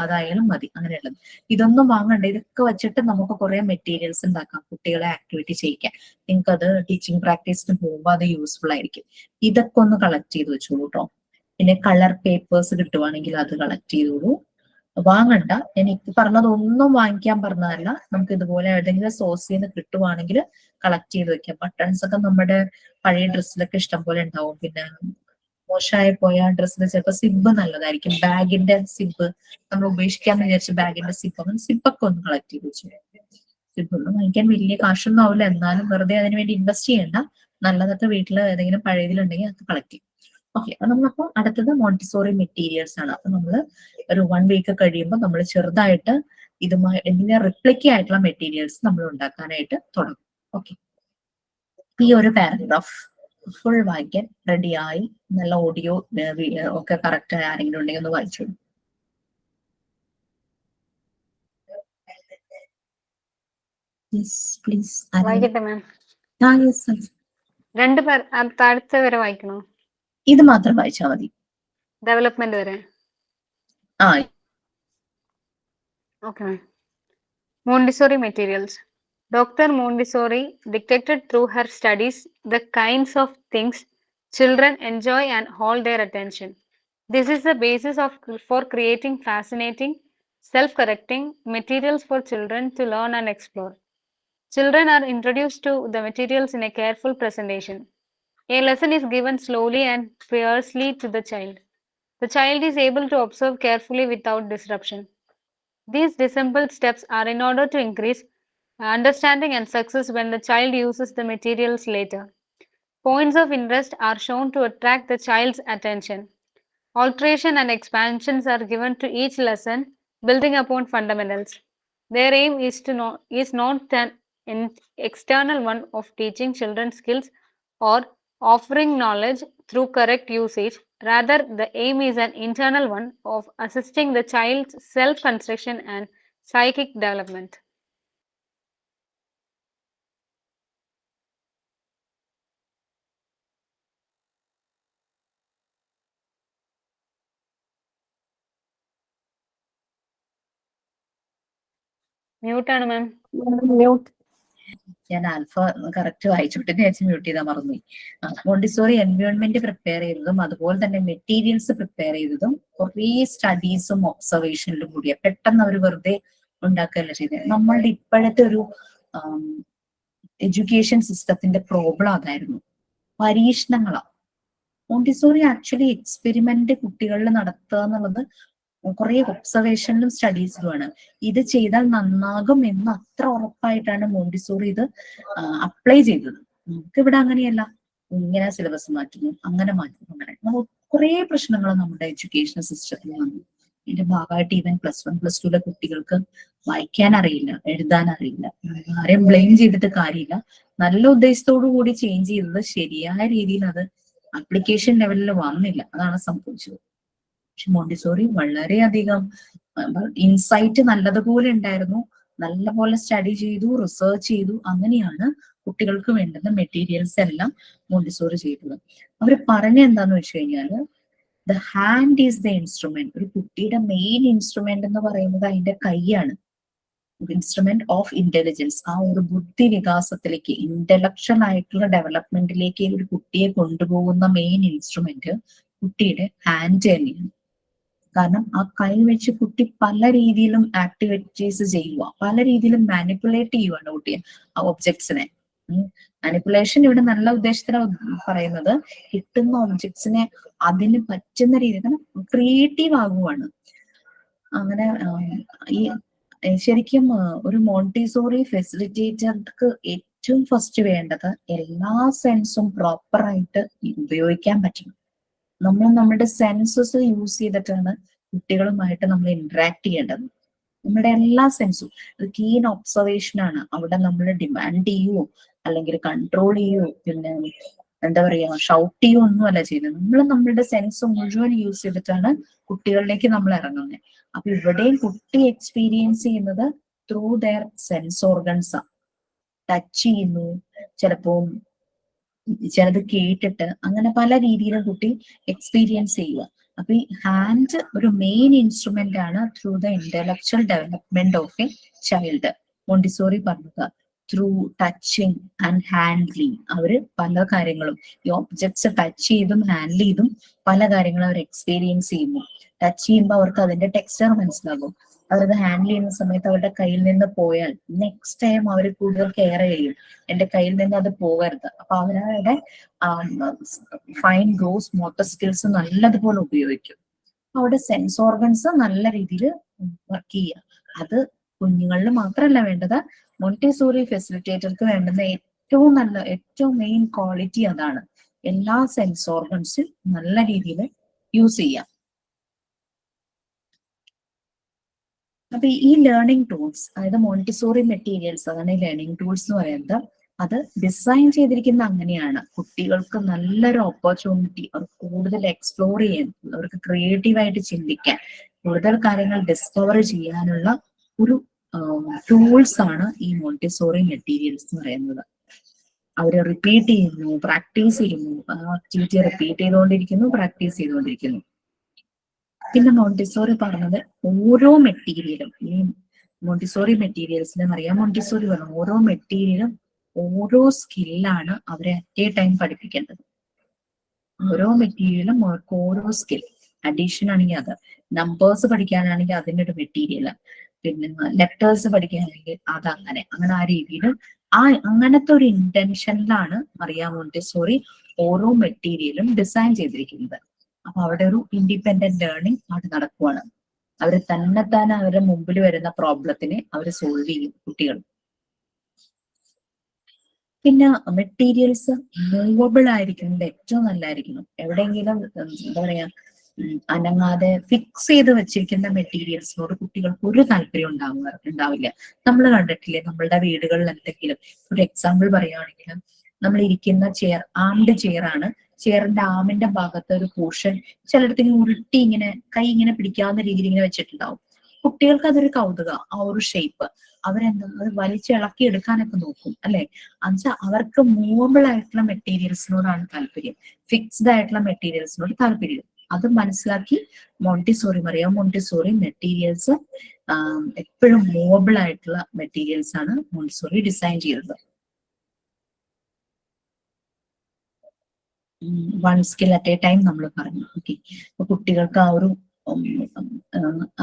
അതായാലും മതി. അങ്ങനെയുള്ളത് ഇതൊന്നും വാങ്ങണ്ട. ഇതൊക്കെ വെച്ചിട്ട് നമുക്ക് കുറെ മെറ്റീരിയൽസ് ഉണ്ടാക്കാം, കുട്ടികളെ ആക്ടിവിറ്റി ചെയ്യിക്കാൻ. നിങ്ങൾക്ക് അത് ടീച്ചിങ് പ്രാക്ടീസിന് പോകുമ്പോൾ അത് യൂസ്ഫുൾ ആയിരിക്കും. ഇതൊക്കെ ഒന്ന് കളക്ട് ചെയ്ത് വെച്ചോളൂ കേട്ടോ. പിന്നെ കളർ പേപ്പേഴ്സ് കിട്ടുവാണെങ്കിൽ അത് കളക്ട് ചെയ്തോളൂ. വാങ്ങണ്ട, എനിക്ക് പറഞ്ഞതൊന്നും വാങ്ങിക്കാൻ പറഞ്ഞതല്ല. നമുക്ക് ഇതുപോലെ ഏതെങ്കിലും സോഴ്സിൽ നിന്ന് കിട്ടുവാണെങ്കിൽ കളക്ട് ചെയ്ത് വെക്കാം. ബട്ടൺസ് ഒക്കെ നമ്മുടെ പഴയ ഡ്രസ്സിലൊക്കെ ഇഷ്ടം പോലെ ഉണ്ടാവും. പിന്നെ മോശമായി പോയ ഡ്രസ്സിന് ചിലപ്പോൾ സിബ് നല്ലതായിരിക്കും. ബാഗിന്റെ സിബ് നമ്മൾ ഉപേക്ഷിക്കാന്ന് വിചാരിച്ച ബാഗിന്റെ സിബ്, അങ്ങനെ സിബൊക്കെ ഒന്ന് കളക്ട് ചെയ്ത് വെച്ചു. സിബ് ഒന്നും വാങ്ങിക്കാൻ വലിയ കാശൊന്നും ആവില്ല, എന്നാലും വെറുതെ അതിന് വേണ്ടി ഇൻവെസ്റ്റ് ചെയ്യണ്ട. നല്ലതൊക്കെ വീട്ടിൽ ഏതെങ്കിലും പഴയതിലുണ്ടെങ്കിൽ അത് കളക്ട് ചെയ്യും. ഓക്കെ, അപ്പൊ നമ്മളപ്പോ അടുത്തത് മോണ്ടിസോറി മെറ്റീരിയൽസ് ആണ്. അപ്പൊ നമ്മള് ഒരു 1 വീക്ക് കഴിയുമ്പോൾ നമ്മൾ ചെറുതായിട്ട് ഇതിന്റെ റിപ്ലിക്ക ആയിട്ടുള്ള മെറ്റീരിയൽസ് നമ്മൾ ഉണ്ടാക്കാനായിട്ട് തുടങ്ങും. ഓക്കെ, ഈ ഒരു പാരഗ്രാഫ് ഫുൾ വായിക്കാൻ റെഡിയായി, നല്ല ഓഡിയോ ഒക്കെ കറക്റ്റ് ആയി ആരെങ്കിലും ഉണ്ടെങ്കിൽ ഒന്ന് വായിച്ചോളൂ. പ്ലീസ്. വായിക്കട്ടെ മാം? താഴത്തെ വരെ വായിക്കണോ? ഇത് മാത്രം വായിച്ചാൽ മതി, ഡെവലപ്മെന്റ് വരെ. ആ Okay, ma'am. Montessori materials. Dr. Montessori dictated through her studies the kinds of things children enjoy and hold their attention. This is the basis for creating fascinating, self-correcting materials for children to learn and explore. Children are introduced to the materials in a careful presentation. A lesson is given slowly and fiercely to the child. The child is able to observe carefully without disruption. These simple steps are in order to increase understanding and success when the child uses the materials later. Points of interest are shown to attract the child's attention. Alteration and expansions are given to each lesson, building upon fundamentals. Their aim is not an external one of teaching children skills or offering knowledge through correct usage. Rather, the aim is an internal one of assisting the child's self-construction and psychic development. Mute ആണ് മാം. Mute. ഞാൻ alpha correct വായിച്ചോട്ടെ വിചാരിച്ച് mute ചെയ്താൽ മറന്നുപോയി. Montessori environment prepare ചെയ്തതും അതുപോലെ തന്നെ materials prepare ചെയ്തതും കുറേ സ്റ്റഡീസും ഒബ്സർവേഷനിലും കൂടിയ പെട്ടെന്ന് അവർ വെറുതെ ഉണ്ടാക്കുകയല്ല ചെയ്തത്. നമ്മളുടെ ഇപ്പോഴത്തെ ഒരു എഡ്യൂക്കേഷൻ സിസ്റ്റത്തിന്റെ പ്രോബ്ലം അതായിരുന്നു, പരീക്ഷണങ്ങളാണ്. മോണ്ടിസോറി ആക്ച്വലി എക്സ്പെരിമെന്റ് കുട്ടികളിൽ നടത്തുക എന്നുള്ളത് കുറെ ഒബ്സർവേഷനിലും സ്റ്റഡീസിലുമാണ്. ഇത് ചെയ്താൽ നന്നാകും എന്ന് അത്ര ഉറപ്പായിട്ടാണ് മോണ്ടിസോറി ഇത് അപ്ലൈ ചെയ്തത്. നമുക്ക് ഇവിടെ അങ്ങനെയല്ല, ഇങ്ങനെ സിലബസ് മാറ്റുന്നു, അങ്ങനെ മാറ്റുന്നു, അങ്ങനെ കുറെ പ്രശ്നങ്ങൾ നമ്മുടെ എഡ്യൂക്കേഷൻ സിസ്റ്റത്തിൽ വന്നു. ഇതിന്റെ ഭാഗമായിട്ട് ഈവൻ +1 +2 കുട്ടികൾക്ക് വായിക്കാൻ അറിയില്ല, എഴുതാൻ അറിയില്ല. ആരെയും ബ്ലെയിം ചെയ്തിട്ട് കാര്യമില്ല. നല്ല ഉദ്ദേശത്തോടു കൂടി ചേഞ്ച് ചെയ്തത് ശരിയായ രീതിയിൽ അത് ആപ്ലിക്കേഷൻ ലെവലിൽ വന്നില്ല, അതാണ് സംഭവിച്ചത്. പക്ഷെ മോണ്ടിസോറി വളരെയധികം ഇൻസൈറ്റ് നല്ലതുപോലെ ഉണ്ടായിരുന്നു, നല്ലപോലെ സ്റ്റഡി ചെയ്തു, റിസർച്ച് ചെയ്തു. അങ്ങനെയാണ് കുട്ടികൾക്ക് വേണ്ടുന്ന മെറ്റീരിയൽസ് എല്ലാം മോണ്ടിസോറി ചെയ്തത്. അവർ പറഞ്ഞ എന്താന്ന് വെച്ച് കഴിഞ്ഞാല് the hand is the instrument. ഒരു കുട്ടിയുടെ മെയിൻ ഇൻസ്ട്രുമെന്റ് എന്ന് പറയുന്നത് അതിന്റെ കൈയാണ്. ഇൻസ്ട്രുമെന്റ് ഓഫ് ഇന്റലിജൻസ്, ആ ഒരു ബുദ്ധി വികാസത്തിലേക്ക്, ഇന്റലക്ച്വൽ ആയിട്ടുള്ള ഡെവലപ്മെന്റിലേക്ക് ഒരു കുട്ടിയെ കൊണ്ടുപോകുന്ന മെയിൻ ഇൻസ്ട്രുമെന്റ് കുട്ടിയുടെ ഹാൻഡ് തന്നെയാണ്. കാരണം ആ കൈ വെച്ച് കുട്ടി പല രീതിയിലും ആക്ടിവിറ്റീസ് ചെയ്യുക, പല രീതിയിലും മാനിപ്പുലേറ്റ് ചെയ്യുവാണ് കുട്ടിയെ, ആ ഒബ്ജക്ട്സിനെ. മാനിപ്പുലേഷൻ ഇവിടെ നല്ല ഉദ്ദേശത്തിലാണ് പറയുന്നത്. കിട്ടുന്ന ഒബ്ജക്ട്സിനെ അതിന് പറ്റുന്ന രീതിയിൽ ക്രിയേറ്റീവ് ആകുവാണ്. അങ്ങനെ ഈ ശരിക്കും ഒരു മോണ്ടിസോറി ഫെസിലിറ്റേറ്റർക്ക് ഏറ്റവും ഫസ്റ്റ് വേണ്ടത് എല്ലാ സെൻസും പ്രോപ്പറായിട്ട് ഉപയോഗിക്കാൻ പറ്റണം. നമ്മൾ നമ്മുടെ സെൻസസ് യൂസ് ചെയ്തിട്ടാണ് കുട്ടികളുമായിട്ട് നമ്മൾ ഇന്ററാക്ട് ചെയ്യേണ്ടത്. നമ്മുടെ എല്ലാ സെൻസും, അത് കീൻ ഒബ്സർവേഷൻ ആണ്. അവിടെ നമ്മൾ ഡിമാൻഡ് ചെയ്യുവോ അല്ലെങ്കിൽ കൺട്രോൾ ചെയ്യുവോ പിന്നെ എന്താ പറയാ ഷൗട്ട് ചെയ്യുവോ ഒന്നുമല്ല ചെയ്യുന്നത്. നമ്മൾ നമ്മളുടെ സെൻസ് മുഴുവൻ യൂസ് ചെയ്തിട്ടാണ് കുട്ടികളിലേക്ക് നമ്മൾ ഇറങ്ങുന്നത്. അപ്പൊ ഇവിടെയും കുട്ടി എക്സ്പീരിയൻസ് ചെയ്യുന്നത് ത്രൂ ദെയർ സെൻസ് ഓർഗൻസ് ആണ്. ടച്ച് ചെയ്യുന്നു, ചിലത് കേട്ടിട്ട്, അങ്ങനെ പല രീതിയിലും കുട്ടി എക്സ്പീരിയൻസ് ചെയ്യുക. അപ്പൊ ഈ ഹാൻഡ് ഒരു മെയിൻ ഇൻസ്ട്രുമെന്റ് ആണ് through the intellectual development of A child. Montessori പറഞ്ഞത് ത്രൂ ടച്ചിങ് ആൻഡ് ഹാൻഡ്ലിങ്. അവര് പല കാര്യങ്ങളും ഈ ഒബ്ജക്ട്സ് ടച്ച് ചെയ്തും ഹാൻഡിൽ ചെയ്തും പല കാര്യങ്ങളും അവർ എക്സ്പീരിയൻസ് ചെയ്യുന്നു. ടച്ച് ചെയ്യുമ്പോൾ അവർക്ക് അതിന്റെ ടെക്സ്ചർ മനസ്സിലാകും. അവരത് ഹാൻഡിൽ ചെയ്യുന്ന സമയത്ത് അവരുടെ കയ്യിൽ നിന്ന് പോയാൽ നെക്സ്റ്റ് ടൈം അവർ കൂടുതൽ കെയർ ചെയ്യും, എന്റെ കയ്യിൽ നിന്ന് അത് പോകരുത്. അപ്പൊ അവരുടെ ഫൈൻ ഗ്രോസ് മോട്ടർ സ്കിൽസ് നല്ലതുപോലെ ഉപയോഗിക്കും. അവിടെ സെൻസ് ഓർഗൻസ് നല്ല രീതിയിൽ വർക്ക് ചെയ്യുക. അത് കുഞ്ഞുങ്ങളിൽ മാത്രമല്ല വേണ്ടത്, മോണ്ടിസോറി ഫെസിലിറ്റേറ്റർക്ക് വേണ്ടുന്ന ഏറ്റവും മെയിൻ ക്വാളിറ്റി അതാണ്. എല്ലാ സെൻസ് ഓർഗൻസും നല്ല രീതിയിൽ യൂസ് ചെയ്യാം. അപ്പൊ ഈ ലേണിംഗ് ടൂൾസ്, അതായത് മോണ്ടിസോറി മെറ്റീരിയൽസ്, അതാണ് ഈ ലേണിംഗ് ടൂൾസ് എന്ന് പറയുന്നത്. അത് ഡിസൈൻ ചെയ്തിരിക്കുന്ന അങ്ങനെയാണ് കുട്ടികൾക്ക് നല്ലൊരു ഓപ്പർച്യൂണിറ്റി, അവർക്ക് കൂടുതൽ എക്സ്പ്ലോർ ചെയ്യാൻ, അവർക്ക് ക്രിയേറ്റീവായിട്ട് ചിന്തിക്കാൻ, കൂടുതൽ കാര്യങ്ങൾ ഡിസ്കവർ ചെയ്യാനുള്ള ഒരു ടൂൾസ് ആണ് ഈ മോണ്ടിസോറി മെറ്റീരിയൽസ് എന്ന് പറയുന്നത്. അവര് റിപ്പീറ്റ് ചെയ്യുന്നു, പ്രാക്ടീസ് ചെയ്യുന്നു, ആക്ടിവിറ്റി റിപ്പീറ്റ് ചെയ്തുകൊണ്ടിരിക്കുന്നു, പ്രാക്ടീസ് ചെയ്തുകൊണ്ടിരിക്കുന്നു. പിന്നെ മോണ്ടിസോറി പറഞ്ഞത് ഓരോ മെറ്റീരിയലും, ഈ മോണ്ടിസോറി മെറ്റീരിയൽസിന് അറിയാം, മോണ്ടിസോറി പറഞ്ഞു ഓരോ മെറ്റീരിയലും ഓരോ സ്കില്ലാണ് അവരെ അറ്റ് എ ടൈം പഠിപ്പിക്കേണ്ടത്. ഓരോ മെറ്റീരിയലും അവർക്ക് ഓരോ സ്കിൽ, അഡീഷൻ ആണെങ്കിൽ അത്, നമ്പേഴ്സ് പഠിക്കാനാണെങ്കിൽ അതിൻ്റെ ഒരു മെറ്റീരിയൽ, പിന്നെ ലെറ്റേഴ്സ് പഠിക്കാനാണെങ്കിൽ അതങ്ങനെ ആ രീതിയിൽ അങ്ങനത്തെ ഒരു ഇന്റൻഷനിലാണ് മറിയ മോണ്ടിസോറി ഓരോ മെറ്റീരിയലും ഡിസൈൻ ചെയ്തിരിക്കുന്നത്. അപ്പൊ അവിടെ ഒരു ഇൻഡിപെൻഡന്റ് ലേണിംഗ് അവിടെ നടക്കുവാണ്. അവർ തന്നെത്താനെ അവരുടെ മുമ്പിൽ വരുന്ന പ്രോബ്ലത്തിനെ അവർ സോൾവ് ചെയ്യും കുട്ടികൾ. പിന്നെ മെറ്റീരിയൽസ് മൂവബിൾ ആയിരിക്കുന്നത് ഏറ്റവും നല്ലതായിരിക്കണം. എവിടെയെങ്കിലും എന്താ പറയാ അനങ്ങാതെ ഫിക്സ് ചെയ്ത് വെച്ചിരിക്കുന്ന മെറ്റീരിയൽസിനോട് കുട്ടികൾക്ക് ഒരു താല്പര്യം ഉണ്ടാവില്ല. നമ്മൾ കണ്ടിട്ടില്ലേ നമ്മളുടെ വീടുകളിൽ എന്തെങ്കിലും ഒരു എക്സാമ്പിൾ പറയുകയാണെങ്കിൽ, നമ്മൾ ഇരിക്കുന്ന ചെയർ ആംഡ് ചെയർ ആണ്. ചെയറിന്റെ ആമിന്റെ ഭാഗത്ത് ഒരു പോർഷൻ ചിലയിടത്ത് ഇങ്ങനെ ഉരുട്ടി ഇങ്ങനെ കൈ ഇങ്ങനെ പിടിക്കാവുന്ന രീതിയിൽ ഇങ്ങനെ വെച്ചിട്ടുണ്ടാവും. കുട്ടികൾക്ക് അതൊരു കൗതുക, ആ ഒരു ഷേപ്പ് അവരെന്താ അത് വലിച്ചിളക്കി എടുക്കാനൊക്കെ നോക്കും അല്ലെ. എന്നുവെച്ചാൽ അവർക്ക് മൂവബിൾ ആയിട്ടുള്ള മെറ്റീരിയൽസിനോടാണ് താല്പര്യം, ഫിക്സ്ഡ് ആയിട്ടുള്ള മെറ്റീരിയൽസിനോട് താല്പര്യം. അത് മനസ്സിലാക്കി മോണ്ടിസോറി മെറ്റീരിയൽസ് എപ്പോഴും മൂവബിൾ ആയിട്ടുള്ള മെറ്റീരിയൽസ് ആണ് മോണ്ടിസോറി ഡിസൈൻ ചെയ്തത്. One skill at A time നമ്മൾ പറഞ്ഞു. ഓക്കെ, അപ്പൊ കുട്ടികൾക്ക് ആ ഒരു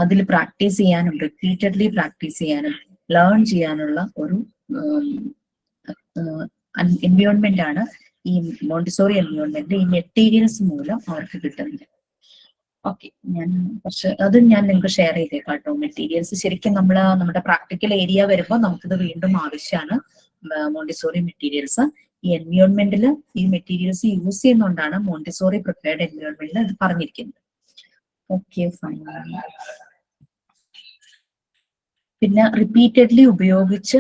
അതിൽ പ്രാക്ടീസ് ചെയ്യാനും റിപ്പീറ്റഡ്ലി പ്രാക്ടീസ് ചെയ്യാനും ലേൺ ചെയ്യാനുള്ള ഒരു എൻവയോൺമെന്റ് ആണ് ഈ മോണ്ടിസോറി എൻവയോൺമെന്റ് ഈ മെറ്റീരിയൽസ് മൂലം അവർക്ക് കിട്ടുന്നത്. ഓക്കെ, ഞാൻ നിങ്ങൾക്ക് ഷെയർ ചെയ്തേക്കാം കേട്ടോ. മെറ്റീരിയൽസ് ശരിക്കും നമ്മുടെ പ്രാക്ടിക്കൽ ഏരിയ വരുമ്പോൾ നമുക്കിത് വീണ്ടും ആവശ്യമാണ്. മോണ്ടിസോറി മെറ്റീരിയൽസ് ഈ എൻവയോൺമെന്റിൽ ഈ മെറ്റീരിയൽസ് യൂസ് ചെയ്യുന്നതുകൊണ്ടാണ് മോണ്ടിസോറി പ്രിപ്പയർഡ് എൻവയോൺമെന്റിൽ അത് പറഞ്ഞിരിക്കുന്നത്. Okay, fine. പിന്നെ റിപ്പീറ്റഡ്ലി ഉപയോഗിച്ച്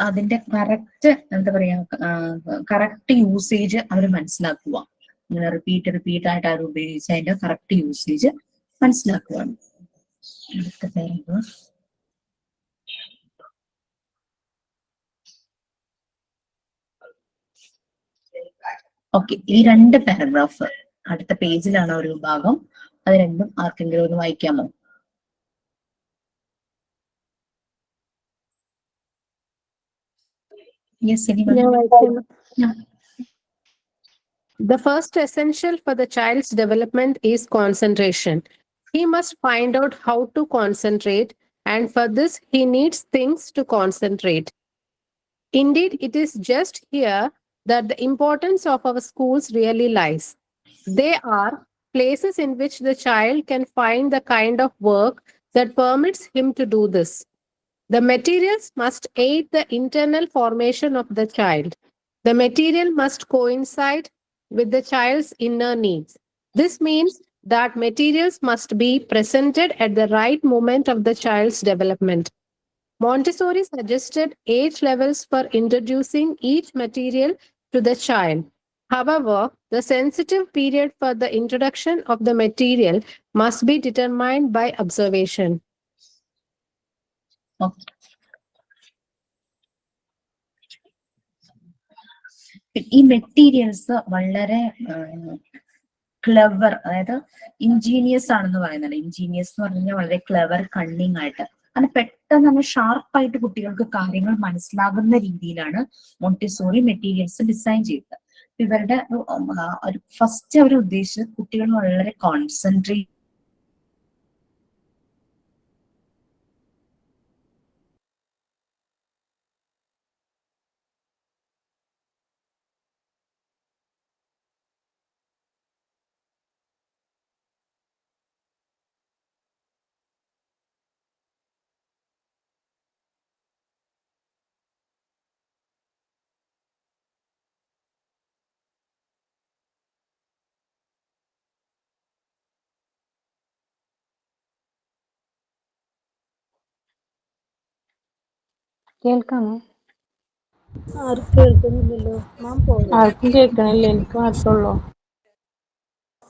അതിന്റെ കറക്റ്റ് എന്താ പറയാ കറക്റ്റ് യൂസേജ് അവർ മനസ്സിലാക്കുക. ഇങ്ങനെ റിപ്പീറ്റ് ആയിട്ട് അവർ ഉപയോഗിച്ച് അതിന്റെ കറക്റ്റ് യൂസേജ് മനസ്സിലാക്കുകയാണ്. അടുത്ത പാരഗ്രാഫ്. ഓക്കെ, ഈ 2 പാരഗ്രാഫ് അടുത്ത പേജിലാണ് ഒരു ഭാഗം. അത് രണ്ടും ആർക്കെങ്കിലും ഒന്ന് വായിക്കാമോ? Yes, anyone? The first essential for the child's development is concentration. He must find out how to concentrate, and for this he needs things to concentrate. Indeed, it is just here that the importance of our schools really lies. They are places in which the child can find the kind of work that permits him to do this. The materials must aid the internal formation of the child. The material must coincide with the child's inner needs. This means that materials must be presented at the right moment of the child's development. Montessori suggested age levels for introducing each material to the child. However, the sensitive period for the introduction of the material must be determined by observation. ഈ materials വളരെ clever, അതായത് ingenious ആണെന്ന് പറയുന്നത്. Ingenious എന്ന് പറഞ്ഞു കഴിഞ്ഞാൽ വളരെ clever, cunning ആയിട്ട്, അങ്ങനെ പെട്ടെന്ന് തന്നെ ഷാർപ്പായിട്ട് കുട്ടികൾക്ക് കാര്യങ്ങൾ മനസ്സിലാകുന്ന രീതിയിലാണ് മോണ്ടിസോറി മെറ്റീരിയൽസ് ഡിസൈൻ ചെയ്തത്. ഇവരുടെ ഫസ്റ്റ് അവർ ഉദ്ദേശിച്ചത് കുട്ടികൾ വളരെ കോൺസെൻട്രേറ്റ് കേൾക്കാമോ? ആരും കേൾക്കുന്നില്ലല്ലോ. മാം പോയോ? ആർക്കും കേൾക്കണില്ല, എനിക്ക് മാത്രമല്ലോ.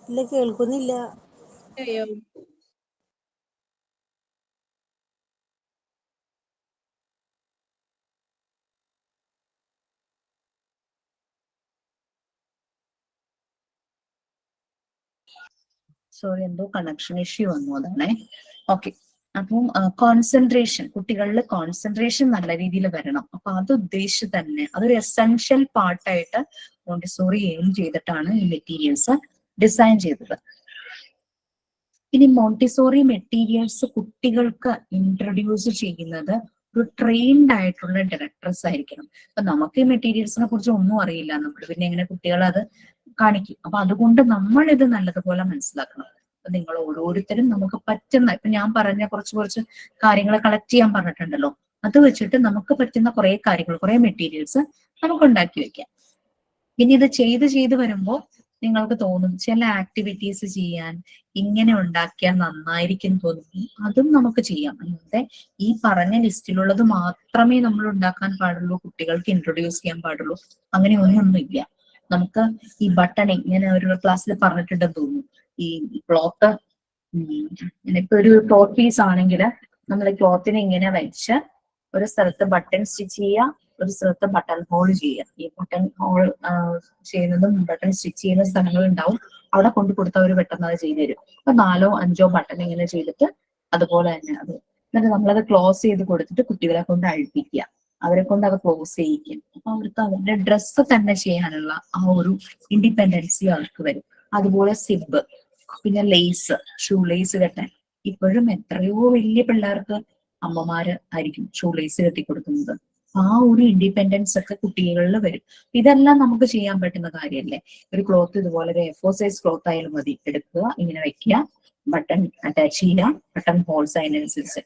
ഇല്ല, കേൾക്കുന്നില്ല. സോറി, എന്തോ കണക്ഷൻ ഇഷ്യൂ വന്നു, അതാണേ. ഓക്കെ, അപ്പം കോൺസെൻട്രേഷൻ, കുട്ടികളിൽ കോൺസെൻട്രേഷൻ നല്ല രീതിയിൽ വരണം. അപ്പൊ അത് ഉദ്ദേശിച്ച് തന്നെ അതൊരു എസെൻഷ്യൽ പാർട്ടായിട്ട് മോണ്ടിസോറി എയിം ചെയ്തിട്ടാണ് ഈ മെറ്റീരിയൽസ് ഡിസൈൻ ചെയ്തത്. ഇനി മോണ്ടിസോറി മെറ്റീരിയൽസ് കുട്ടികൾക്ക് ഇൻട്രൊഡ്യൂസ് ചെയ്യുന്നത് ഒരു ട്രെയിൻഡ് ആയിട്ടുള്ള ഡയറക്ടേഴ്സ് ആയിരിക്കണം. അപ്പൊ നമുക്ക് ഈ മെറ്റീരിയൽസിനെ കുറിച്ച് ഒന്നും അറിയില്ല, നമ്മൾ പിന്നെ എങ്ങനെ കുട്ടികളെ അത് കാണിക്കും. അപ്പൊ അതുകൊണ്ട് നമ്മൾ ഇത് നല്ലതുപോലെ മനസ്സിലാക്കണം. അപ്പൊ നിങ്ങൾ ഓരോരുത്തരും നമുക്ക് പറ്റുന്ന, ഇപ്പൊ ഞാൻ പറഞ്ഞ കുറച്ച് കാര്യങ്ങൾ കളക്ട് ചെയ്യാൻ പറഞ്ഞിട്ടുണ്ടല്ലോ, അത് വെച്ചിട്ട് നമുക്ക് പറ്റുന്ന കുറെ കാര്യങ്ങൾ, കുറെ മെറ്റീരിയൽസ് നമുക്ക് ഉണ്ടാക്കി വെക്കാം. പിന്നെ ഇത് ചെയ്ത് വരുമ്പോൾ നിങ്ങൾക്ക് തോന്നും ചില ആക്ടിവിറ്റീസ് ചെയ്യാൻ ഇങ്ങനെ ഉണ്ടാക്കിയാൽ നന്നായിരിക്കും തോന്നും, അതും നമുക്ക് ചെയ്യാം. അല്ലാതെ ഈ പറഞ്ഞ ലിസ്റ്റിലുള്ളത് മാത്രമേ നമ്മൾ ഉണ്ടാക്കാൻ പാടുള്ളൂ, കുട്ടികൾക്ക് ഇൻട്രൊഡ്യൂസ് ചെയ്യാൻ പാടുള്ളൂ, അങ്ങനെ ഒന്നുമില്ല. നമുക്ക് ഈ ബട്ടണിങ്, ഇങ്ങനെ ഒരു ക്ലാസ്സിൽ പറഞ്ഞിട്ടുണ്ടെന്ന് തോന്നുന്നു, ഈ ക്ലോത്ത്, ഇപ്പൊ ഒരു ക്ലോത്ത് പീസ് ആണെങ്കിൽ നമ്മൾ ക്ലോത്തിനെ ഇങ്ങനെ വെച്ച് ഒരു സ്ഥലത്ത് ബട്ടൺ സ്റ്റിച്ച് ചെയ്യുക, ഒരു സ്ഥലത്ത് ബട്ടൺ ഹോൾ ചെയ്യുക. ഈ ബട്ടൺ ഹോൾ ചെയ്യുന്നതും ബട്ടൺ സ്റ്റിച്ച് ചെയ്യുന്ന സ്ഥലങ്ങൾ ഉണ്ടാവും, അവിടെ കൊണ്ട് കൊടുത്താൽ അവർ പെട്ടെന്ന് അത് ചെയ്തു തരും. അപ്പൊ 4 or 5 ബട്ടൺ ഇങ്ങനെ ചെയ്തിട്ട് അതുപോലെ തന്നെ അത് എന്നിട്ട് നമ്മളത് ക്ലോസ് ചെയ്ത് കൊടുത്തിട്ട് കുട്ടികളെ കൊണ്ട് അഴിപ്പിക്കുക, അവരെ കൊണ്ട് അത് ക്ലോസ് ചെയ്യിക്കും. അപ്പൊ അവർക്ക് അവരുടെ ഡ്രസ്സ് തന്നെ ചെയ്യാനുള്ള ആ ഒരു ഇൻഡിപെൻഡൻസി അവർക്ക് വരും. അതുപോലെ സിബ്, പിന്നെ ലേസ്, ഷൂ ലേസ് കെട്ടാൻ ഇപ്പോഴും എത്രയോ വലിയ പിള്ളേർക്ക് അമ്മമാര് ആയിരിക്കും ഷൂ ലേസ് കെട്ടി കൊടുക്കുന്നത്. ആ ഒരു ഇൻഡിപെൻഡൻസ് ഒക്കെ കുട്ടികളിൽ വരും. ഇതെല്ലാം നമുക്ക് ചെയ്യാൻ പറ്റുന്ന കാര്യമല്ലേ. ഒരു ക്ലോത്ത് ഇതുപോലെ ഒരു A4 size ക്ലോത്ത് ആയാലും മതി, എടുക്കുക, ഇങ്ങനെ വെക്കുക, ബട്ടൺ അറ്റാച്ച് ചെയ്യുക, ബട്ടൺ ഹോൾസ് അതിനനുസരിച്ച്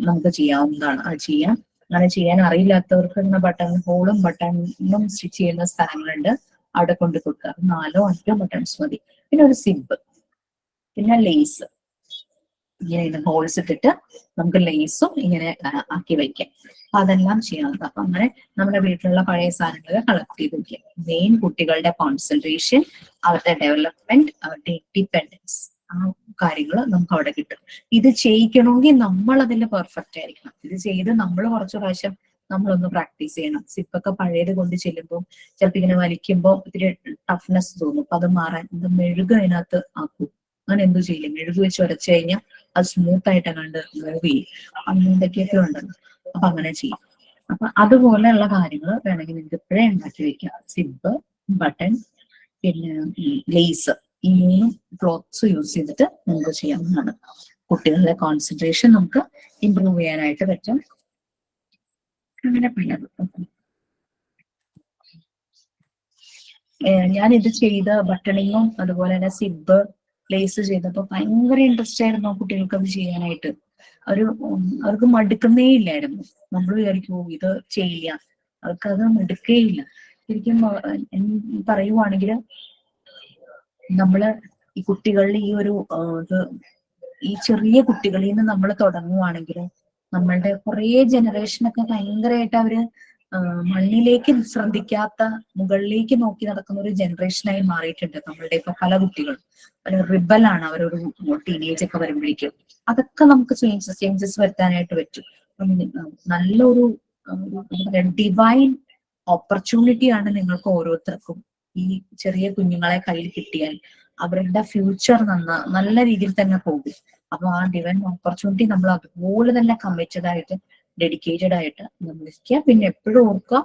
നമുക്ക് ചെയ്യാവുന്നതാണ്. അത് ചെയ്യാം. അങ്ങനെ ചെയ്യാൻ അറിയില്ലാത്തവർക്ക് ഇങ്ങനെ ബട്ടൺ ഹോളും ബട്ടണും സ്റ്റിച്ച് ചെയ്യുന്ന സ്ഥലങ്ങളുണ്ട്, അവിടെ കൊണ്ട് കൊടുക്കുക. 4 or 5 ബട്ടൺസ് മതി. പിന്നെ ഒരു സിബ്, പിന്നെ ലേസ്, ഇങ്ങനെ ഹോൾസ് ഇട്ടിട്ട് നമുക്ക് ലേസും ഇങ്ങനെ ആക്കി വെക്കാം. അപ്പൊ അതെല്ലാം ചെയ്യാവുന്നത്. അപ്പൊ അങ്ങനെ നമ്മുടെ വീട്ടിലുള്ള പഴയ സാധനങ്ങൾ കളക്ട് ചെയ്ത് വെക്കാം. മെയിൻ കുട്ടികളുടെ കോൺസെൻട്രേഷൻ, അവരുടെ ഡെവലപ്മെന്റ്, അവരുടെ ഇൻഡിപെൻഡൻസ്, ആ കാര്യങ്ങൾ നമുക്ക് അവിടെ കിട്ടും. ഇത് ചെയ്യിക്കണമെങ്കിൽ നമ്മൾ അതിൽ പെർഫെക്റ്റ് ആയിരിക്കണം. ഇത് ചെയ്ത് നമ്മൾ കുറച്ചു പ്രാവശ്യം നമ്മളൊന്ന് പ്രാക്ടീസ് ചെയ്യണം. സിപ്പൊക്കെ പഴയത് കൊണ്ട് ചെല്ലുമ്പോൾ ചിലപ്പോൾ ഇങ്ങനെ വലിക്കുമ്പോൾ ഇത്തിരി ടഫ്നെസ് തോന്നും. അപ്പൊ അത് മാറാൻ ഇത് മെഴുക് അതിനകത്ത് ആക്കും. അങ്ങനെ എന്തു ചെയ്യില്ല, മെഴുക് വെച്ച് ഉരച്ചു കഴിഞ്ഞാൽ അത് സ്മൂത്ത് ആയിട്ട് കണ്ട് മൂവ് ചെയ്യും. അങ്ങനെ എന്തൊക്കെയൊക്കെ ഉണ്ടല്ലോ, അപ്പൊ അങ്ങനെ ചെയ്യും. അപ്പൊ അതുപോലെയുള്ള കാര്യങ്ങൾ വേണമെങ്കിൽ നിങ്ങൾക്ക് ഇപ്പോഴേ ഉണ്ടാക്കി വെക്കാം. സിബ്, ബട്ടൺ, പിന്നെ ലേസ്, ഈ 3 ക്ലോത്ത്സ് യൂസ് ചെയ്തിട്ട് നമുക്ക് ചെയ്യാവുന്നതാണ്. കുട്ടികളുടെ കോൺസെൻട്രേഷൻ നമുക്ക് ഇംപ്രൂവ് ചെയ്യാനായിട്ട് പറ്റും. അങ്ങനെ പലത്. ഞാൻ ഇത് ചെയ്ത ബട്ടണിങ്ങും അതുപോലെ തന്നെ സിബ്, ലേസ് ചെയ്തപ്പോ ഭയങ്കര ഇൻട്രസ്റ്റ് ആയിരുന്നു കുട്ടികൾക്ക് അത് ചെയ്യാനായിട്ട്. അവർക്ക് മടുക്കുന്നേ ഇല്ലായിരുന്നു. നമ്മൾ വിചാരിക്കുമോ ഇത് ചെയ്യില്ല, അവർക്കത് മടുക്കേ ഇല്ല. ശരിക്കും പറയുവാണെങ്കിൽ നമ്മള് ഈ കുട്ടികളിൽ ഈ ഒരു ഈ ചെറിയ കുട്ടികളിൽ നിന്ന് നമ്മൾ തുടങ്ങുവാണെങ്കിൽ നമ്മളുടെ കുറെ ജനറേഷനൊക്കെ ഭയങ്കരമായിട്ട് അവര് മണ്ണിലേക്ക് ശ്രദ്ധിക്കാത്ത, മുകളിലേക്ക് നോക്കി നടക്കുന്ന ഒരു ജനറേഷനായി മാറിയിട്ടുണ്ട് നമ്മളുടെ ഇപ്പൊ പല കുട്ടികളും. റിബലാണ് അവരൊരു ടീനേജ് ഒക്കെ വരുമ്പോഴേക്കും. അതൊക്കെ നമുക്ക് ചേഞ്ചസ് വരുത്താനായിട്ട് പറ്റും. നല്ലൊരു ഡിവൈൻ ഓപ്പർച്യൂണിറ്റിയാണ് നിങ്ങൾക്ക് ഓരോരുത്തർക്കും. ഈ ചെറിയ കുഞ്ഞുങ്ങളെ കയ്യിൽ കിട്ടിയാൽ അവരുടെ ഫ്യൂച്ചർ നല്ല രീതിയിൽ തന്നെ പോകും. അപ്പൊ ആ ഡിവൈൻ ഓപ്പർച്യൂണിറ്റി നമ്മൾ അതുപോലെ തന്നെ കമ്മിറ്റഡ് ആയിട്ട്, ഡെഡിക്കേറ്റഡ് ആയിട്ട് നമ്മൾ ഇരിക്കുക. പിന്നെ എപ്പോഴും ഓർക്കുക,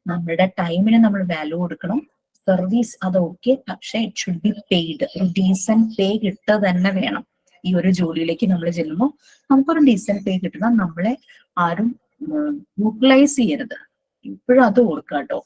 നമ്മളുടെ ടൈമിന് നമ്മൾ വാല്യൂ കൊടുക്കണം. സർവീസ് അത് ഓക്കെ, പക്ഷെ ഇറ്റ് ഷുഡ് ബി പെയ്ഡ്. ഒരു ഡീസന്റ് പേ കിട്ടുക തന്നെ വേണം. ഈ ഒരു ജോലിയിലേക്ക് നമ്മൾ ചെല്ലുമ്പോൾ നമുക്കൊരു ഡീസന്റ് പേ കിട്ടണം. നമ്മളെ ആരും യൂട്ടിലൈസ് ചെയ്യരുത്. ഇപ്പോഴും അത് ഓർക്കുക കേട്ടോ.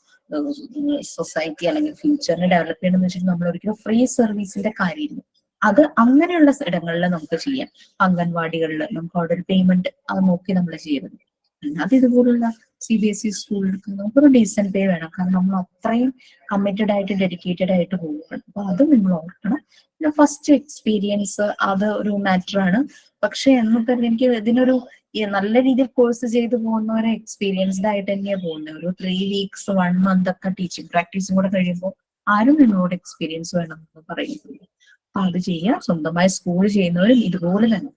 സൊസൈറ്റി അല്ലെങ്കിൽ ഫ്യൂച്ചറിനെ ഡെവലപ്പ് ചെയ്യണമെന്ന് വെച്ചിട്ട് നമ്മൾ ഒരിക്കലും ഫ്രീ സർവീസിന്റെ കാര്യമില്ല. അത് അങ്ങനെയുള്ള ഇടങ്ങളിൽ നമുക്ക് ചെയ്യാം. അംഗൻവാടികളിൽ നമുക്ക് അവിടെ ഒരു പേയ്മെന്റ് അത് നോക്കി നമ്മൾ ചെയ്യരുത്. അല്ലാതെ ഇതുപോലുള്ള CBSE സ്കൂളിലേക്ക് നമുക്കൊരു ഡീസന്റ് പേ വേണം. കാരണം നമ്മൾ അത്രയും കമ്മിറ്റഡ് ആയിട്ട്, ഡെഡിക്കേറ്റഡ് ആയിട്ട് പോകുന്നത്. അപ്പൊ അത് നിങ്ങൾ ഓർക്കണം. പിന്നെ ഫസ്റ്റ് എക്സ്പീരിയൻസ് അത് ഒരു മാറ്റർ ആണ്. പക്ഷെ എന്നിട്ട് എനിക്ക് ഇതിനൊരു നല്ല രീതിയിൽ കോഴ്സ് ചെയ്ത് പോകുന്നവരെ എക്സ്പീരിയൻസ്ഡ് ആയിട്ട് തന്നെയാണ് പോകുന്നത്. ഒരു 3 weeks 1 month ഒക്കെ ടീച്ചിങ് പ്രാക്ടീസും കൂടെ കഴിയുമ്പോൾ ആരും നിങ്ങളോട് എക്സ്പീരിയൻസ് വേണം എന്ന് പറയുന്നില്ല. അപ്പൊ അത് ചെയ്യുക. സ്വന്തമായി സ്കൂൾ ചെയ്യുന്നവരും ഇതുപോലെ തന്നെ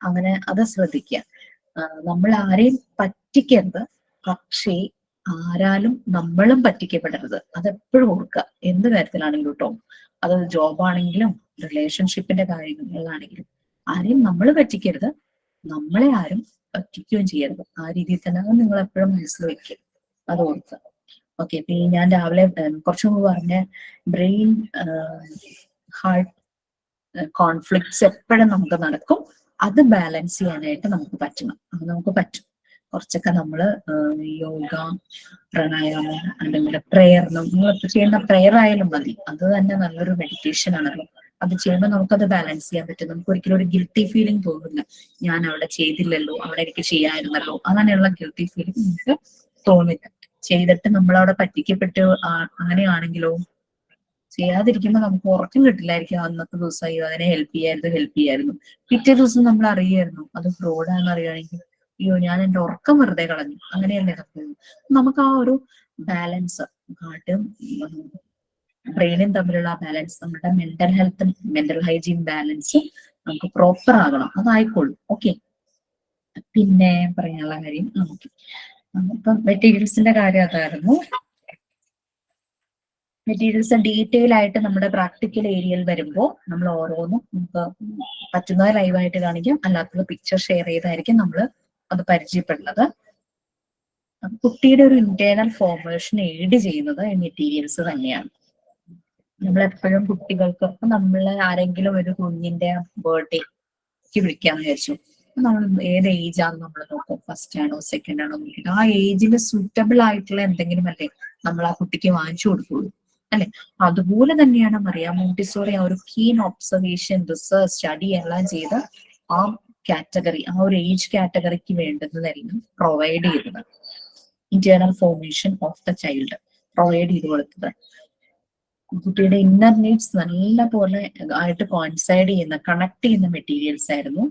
അങ്ങനെ അത് ശ്രദ്ധിക്കുക. നമ്മൾ ആരെയും പറ്റിക്കരുത്, പക്ഷേ ആരാലും നമ്മളും പറ്റിക്കപ്പെടരുത്. അതെപ്പോഴും ഓർക്കുക. എന്ത് കാര്യത്തിലാണെങ്കിലും കേട്ടോ, അത് ജോബാണെങ്കിലും റിലേഷൻഷിപ്പിന്റെ കാര്യങ്ങളിലാണെങ്കിലും ആരെയും നമ്മൾ പറ്റിക്കരുത്, നമ്മളെ ആരും പറ്റിക്കുകയും ചെയ്യരുത്. ആ രീതിയിൽ തന്നെ അത് നിങ്ങൾ എപ്പോഴും മനസ്സിൽ വെക്കുക. അത് ഓർക്കുക. ഓക്കെ. ഇപ്പൊ ഞാൻ രാവിലെ കുറച്ചു മുമ്പ് പറഞ്ഞ ബ്രെയിൻ ഹാർട്ട് കോൺഫ്ലിക്ട്സ് എപ്പോഴും നമുക്ക് നടക്കും. അത് ബാലൻസ് ചെയ്യാനായിട്ട് നമുക്ക് പറ്റണം. അത് നമുക്ക് പറ്റും. കുറച്ചൊക്കെ നമ്മള് യോഗ, പ്രാണായാമം, അല്ലെങ്കിൽ പ്രെയർ, നമ്മൾ ചെയ്യുന്ന പ്രെയർ ആയാലും മതി. അത് തന്നെ നല്ലൊരു മെഡിറ്റേഷൻ ആണല്ലോ. അത് ചെയ്യുമ്പോൾ നമുക്കത് ബാലൻസ് ചെയ്യാൻ പറ്റും. നമുക്ക് ഒരിക്കലും ഒരു ഗിൽറ്റി ഫീലിംഗ് തോന്നില്ല. ഞാൻ അവിടെ ചെയ്തില്ലല്ലോ, അവിടെ എനിക്ക് ചെയ്യാമായിരുന്നല്ലോ, അങ്ങനെയുള്ള ഗിൽറ്റി ഫീലിംഗ് നമുക്ക് തോന്നില്ല. ചെയ്തിട്ട് നമ്മളവിടെ പറ്റിക്കപ്പെട്ട് അങ്ങനെയാണെങ്കിലോ, ചെയ്യാതിരിക്കുമ്പോൾ നമുക്ക് ഉറക്കം കിട്ടില്ലായിരിക്കും. അന്നത്തെ ദിവസം അയ്യോ അതിനെ ഹെൽപ്പ് ചെയ്യായിരുന്നു. പിറ്റേ ദിവസം നമ്മൾ അറിയായിരുന്നു അത് ഫ്രോഡാന്ന് അറിയുകയാണെങ്കിൽ അയ്യോ ഞാൻ എന്റെ ഉറക്കം വെറുതെ കളഞ്ഞു, അങ്ങനെയല്ലേ നടക്കുന്നത്. നമുക്ക് ആ ഒരു ബാലൻസ്, ഹാർട്ടും ബ്രെയിനും തമ്മിലുള്ള ആ ബാലൻസ്, നമ്മുടെ mental health, mental hygiene balance നമുക്ക് പ്രോപ്പർ ആകണം. അതായിക്കോളും. ഓക്കെ. പിന്നെ പറയാനുള്ള കാര്യം നമുക്ക് ഇപ്പം മെറ്റീരിയൽസിന്റെ കാര്യം അതായിരുന്നു. മെറ്റീരിയൽസ് ഡീറ്റെയിൽ ആയിട്ട് നമ്മുടെ പ്രാക്ടിക്കൽ ഏരിയയിൽ വരുമ്പോൾ നമ്മൾ ഓരോന്നും നമുക്ക് പറ്റുന്നത് ലൈവായിട്ട് കാണിക്കാം, അല്ലാത്തത് പിക്ചർ ഷെയർ ചെയ്തായിരിക്കും നമ്മൾ അത് പരിചയപ്പെടുന്നത്. കുട്ടിയുടെ ഒരു ഇന്റേണൽ ഫോർമേഷൻ എയ്ഡ് ചെയ്യുന്നത് മെറ്റീരിയൽസ് തന്നെയാണ്. നമ്മളെപ്പോഴും കുട്ടികൾക്ക്, നമ്മൾ ആരെങ്കിലും ഒരു കുഞ്ഞിന്റെ ബർത്ത്ഡേക്ക് വിളിക്കാന്ന് വിചാരിച്ചു, നമ്മൾ ഏത് ഏജ് ആണെന്ന് നമ്മൾ നോക്കും. ഫസ്റ്റ് ആണോ സെക്കൻഡ് ആണോ നോക്കിയിട്ട് ആ ഏജിന് സൂറ്റബിൾ ആയിട്ടുള്ള എന്തെങ്കിലും അല്ലേ നമ്മൾ ആ കുട്ടിക്ക് വാങ്ങിച്ചു കൊടുക്കുള്ളൂ, അല്ലെ? അതുപോലെ തന്നെയാണ് മറിയ മോണ്ടിസോറി ആ ഒരു കീൻ ഒബ്സർവേഷൻ, റിസർച്ച്, സ്റ്റഡി എല്ലാം ചെയ്ത് ആ കാറ്റഗറി, ആ ഒരു ഏജ് കാറ്റഗറിക്ക് വേണ്ടുന്നതെല്ലാം പ്രൊവൈഡ് ചെയ്തത്. Internal formation of the child provide ചെയ്ത് കൊടുത്തത്. കുട്ടിയുടെ ഇന്നർ നീഡ്സ് നല്ല പോലെ ആയിട്ട് കോൺസൈഡ് ചെയ്യുന്ന, കണക്ട് ചെയ്യുന്ന മെറ്റീരിയൽസ് ആയിരുന്നു.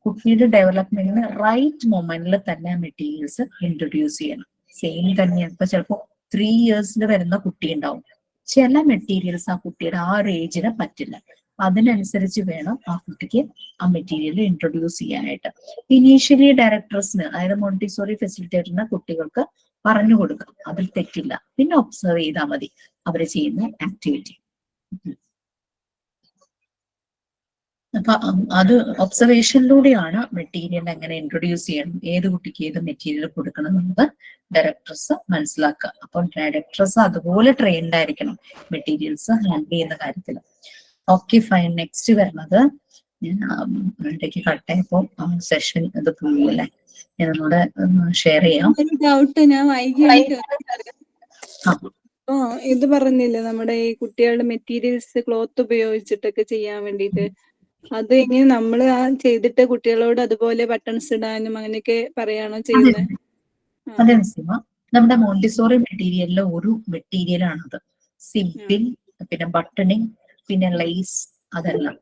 കുട്ടിയുടെ ഡെവലപ്മെന്റിന് റൈറ്റ് മൊമെന്റിൽ തന്നെ ആ മെറ്റീരിയൽസ് ഇൻട്രൊഡ്യൂസ് ചെയ്യണം. സെയിം തന്നെയാണ്. ഇപ്പൊ ചിലപ്പോ 3 years വരുന്ന കുട്ടി ഉണ്ടാവും. ചില മെറ്റീരിയൽസ് ആ കുട്ടിയുടെ ആ ഒരു ഏജിന് പറ്റില്ല. അതിനനുസരിച്ച് വേണം ആ കുട്ടിക്ക് ആ മെറ്റീരിയൽ ഇൻട്രൊഡ്യൂസ് ചെയ്യാനായിട്ട്. ഇനീഷ്യലി ഡയറക്ടേഴ്സിന്, അതായത് മോണ്ടിസോറി ഫെസിലിറ്റേറ്ററിന് കുട്ടികൾക്ക് പറഞ്ഞു കൊടുക്കാം, അതിൽ തെറ്റില്ല. പിന്നെ ഒബ്സർവ് ചെയ്താൽ മതി അവര് ചെയ്യുന്ന ആക്ടിവിറ്റി. അപ്പൊ അത് ഒബ്സർവേഷനിലൂടെയാണ് മെറ്റീരിയൽ എങ്ങനെ ഇൻട്രൊഡ്യൂസ് ചെയ്യണം, ഏത് കുട്ടിക്ക് ഏത് മെറ്റീരിയൽ കൊടുക്കണം എന്നത് ഡയറക്ടർസ് മനസ്സിലാക്കുക. അപ്പൊ ഡയറക്ടർസ് അതുപോലെ ട്രെയിൻഡ് ആയിരിക്കണം മെറ്റീരിയൽസ് ഹാൻഡിൽ ചെയ്യുന്ന കാര്യത്തിൽ. Okay, fine. നെക്സ്റ്റ് വരുന്നത്, ഞാൻ ഇടയ്ക്ക് കട്ടായപ്പോ സെഷൻ ഇത് പോയി അല്ലെ, ഞാൻ ഒന്നുകൂടെ ഷെയർ ചെയ്യാം. ഡൗട്ട്, ഞാൻ വൈകിയാണ് ഇത് പറഞ്ഞില്ലേ നമ്മുടെ ഈ കുട്ടികളുടെ മെറ്റീരിയൽസ് ക്ലോത്ത് ഉപയോഗിച്ചിട്ടൊക്കെ ചെയ്യാൻ വേണ്ടിയിട്ട്, അത് ഇങ്ങനെ നമ്മൾ ആ ചെയ്തിട്ട് കുട്ടികളോട് അതുപോലെ ബട്ടൺസ് ഇടാനും അങ്ങനെയൊക്കെ പറയാണോ ചെയ്യുന്നത്? അതെ സിമ, നമ്മുടെ മോണ്ടിസോറി മെറ്റീരിയലിലെ ഒരു മെറ്റീരിയൽ ആണത്. സിബിൻ, പിന്നെ ബട്ടണിങ്, പിന്നെ ലേസ്, അതെല്ലാം.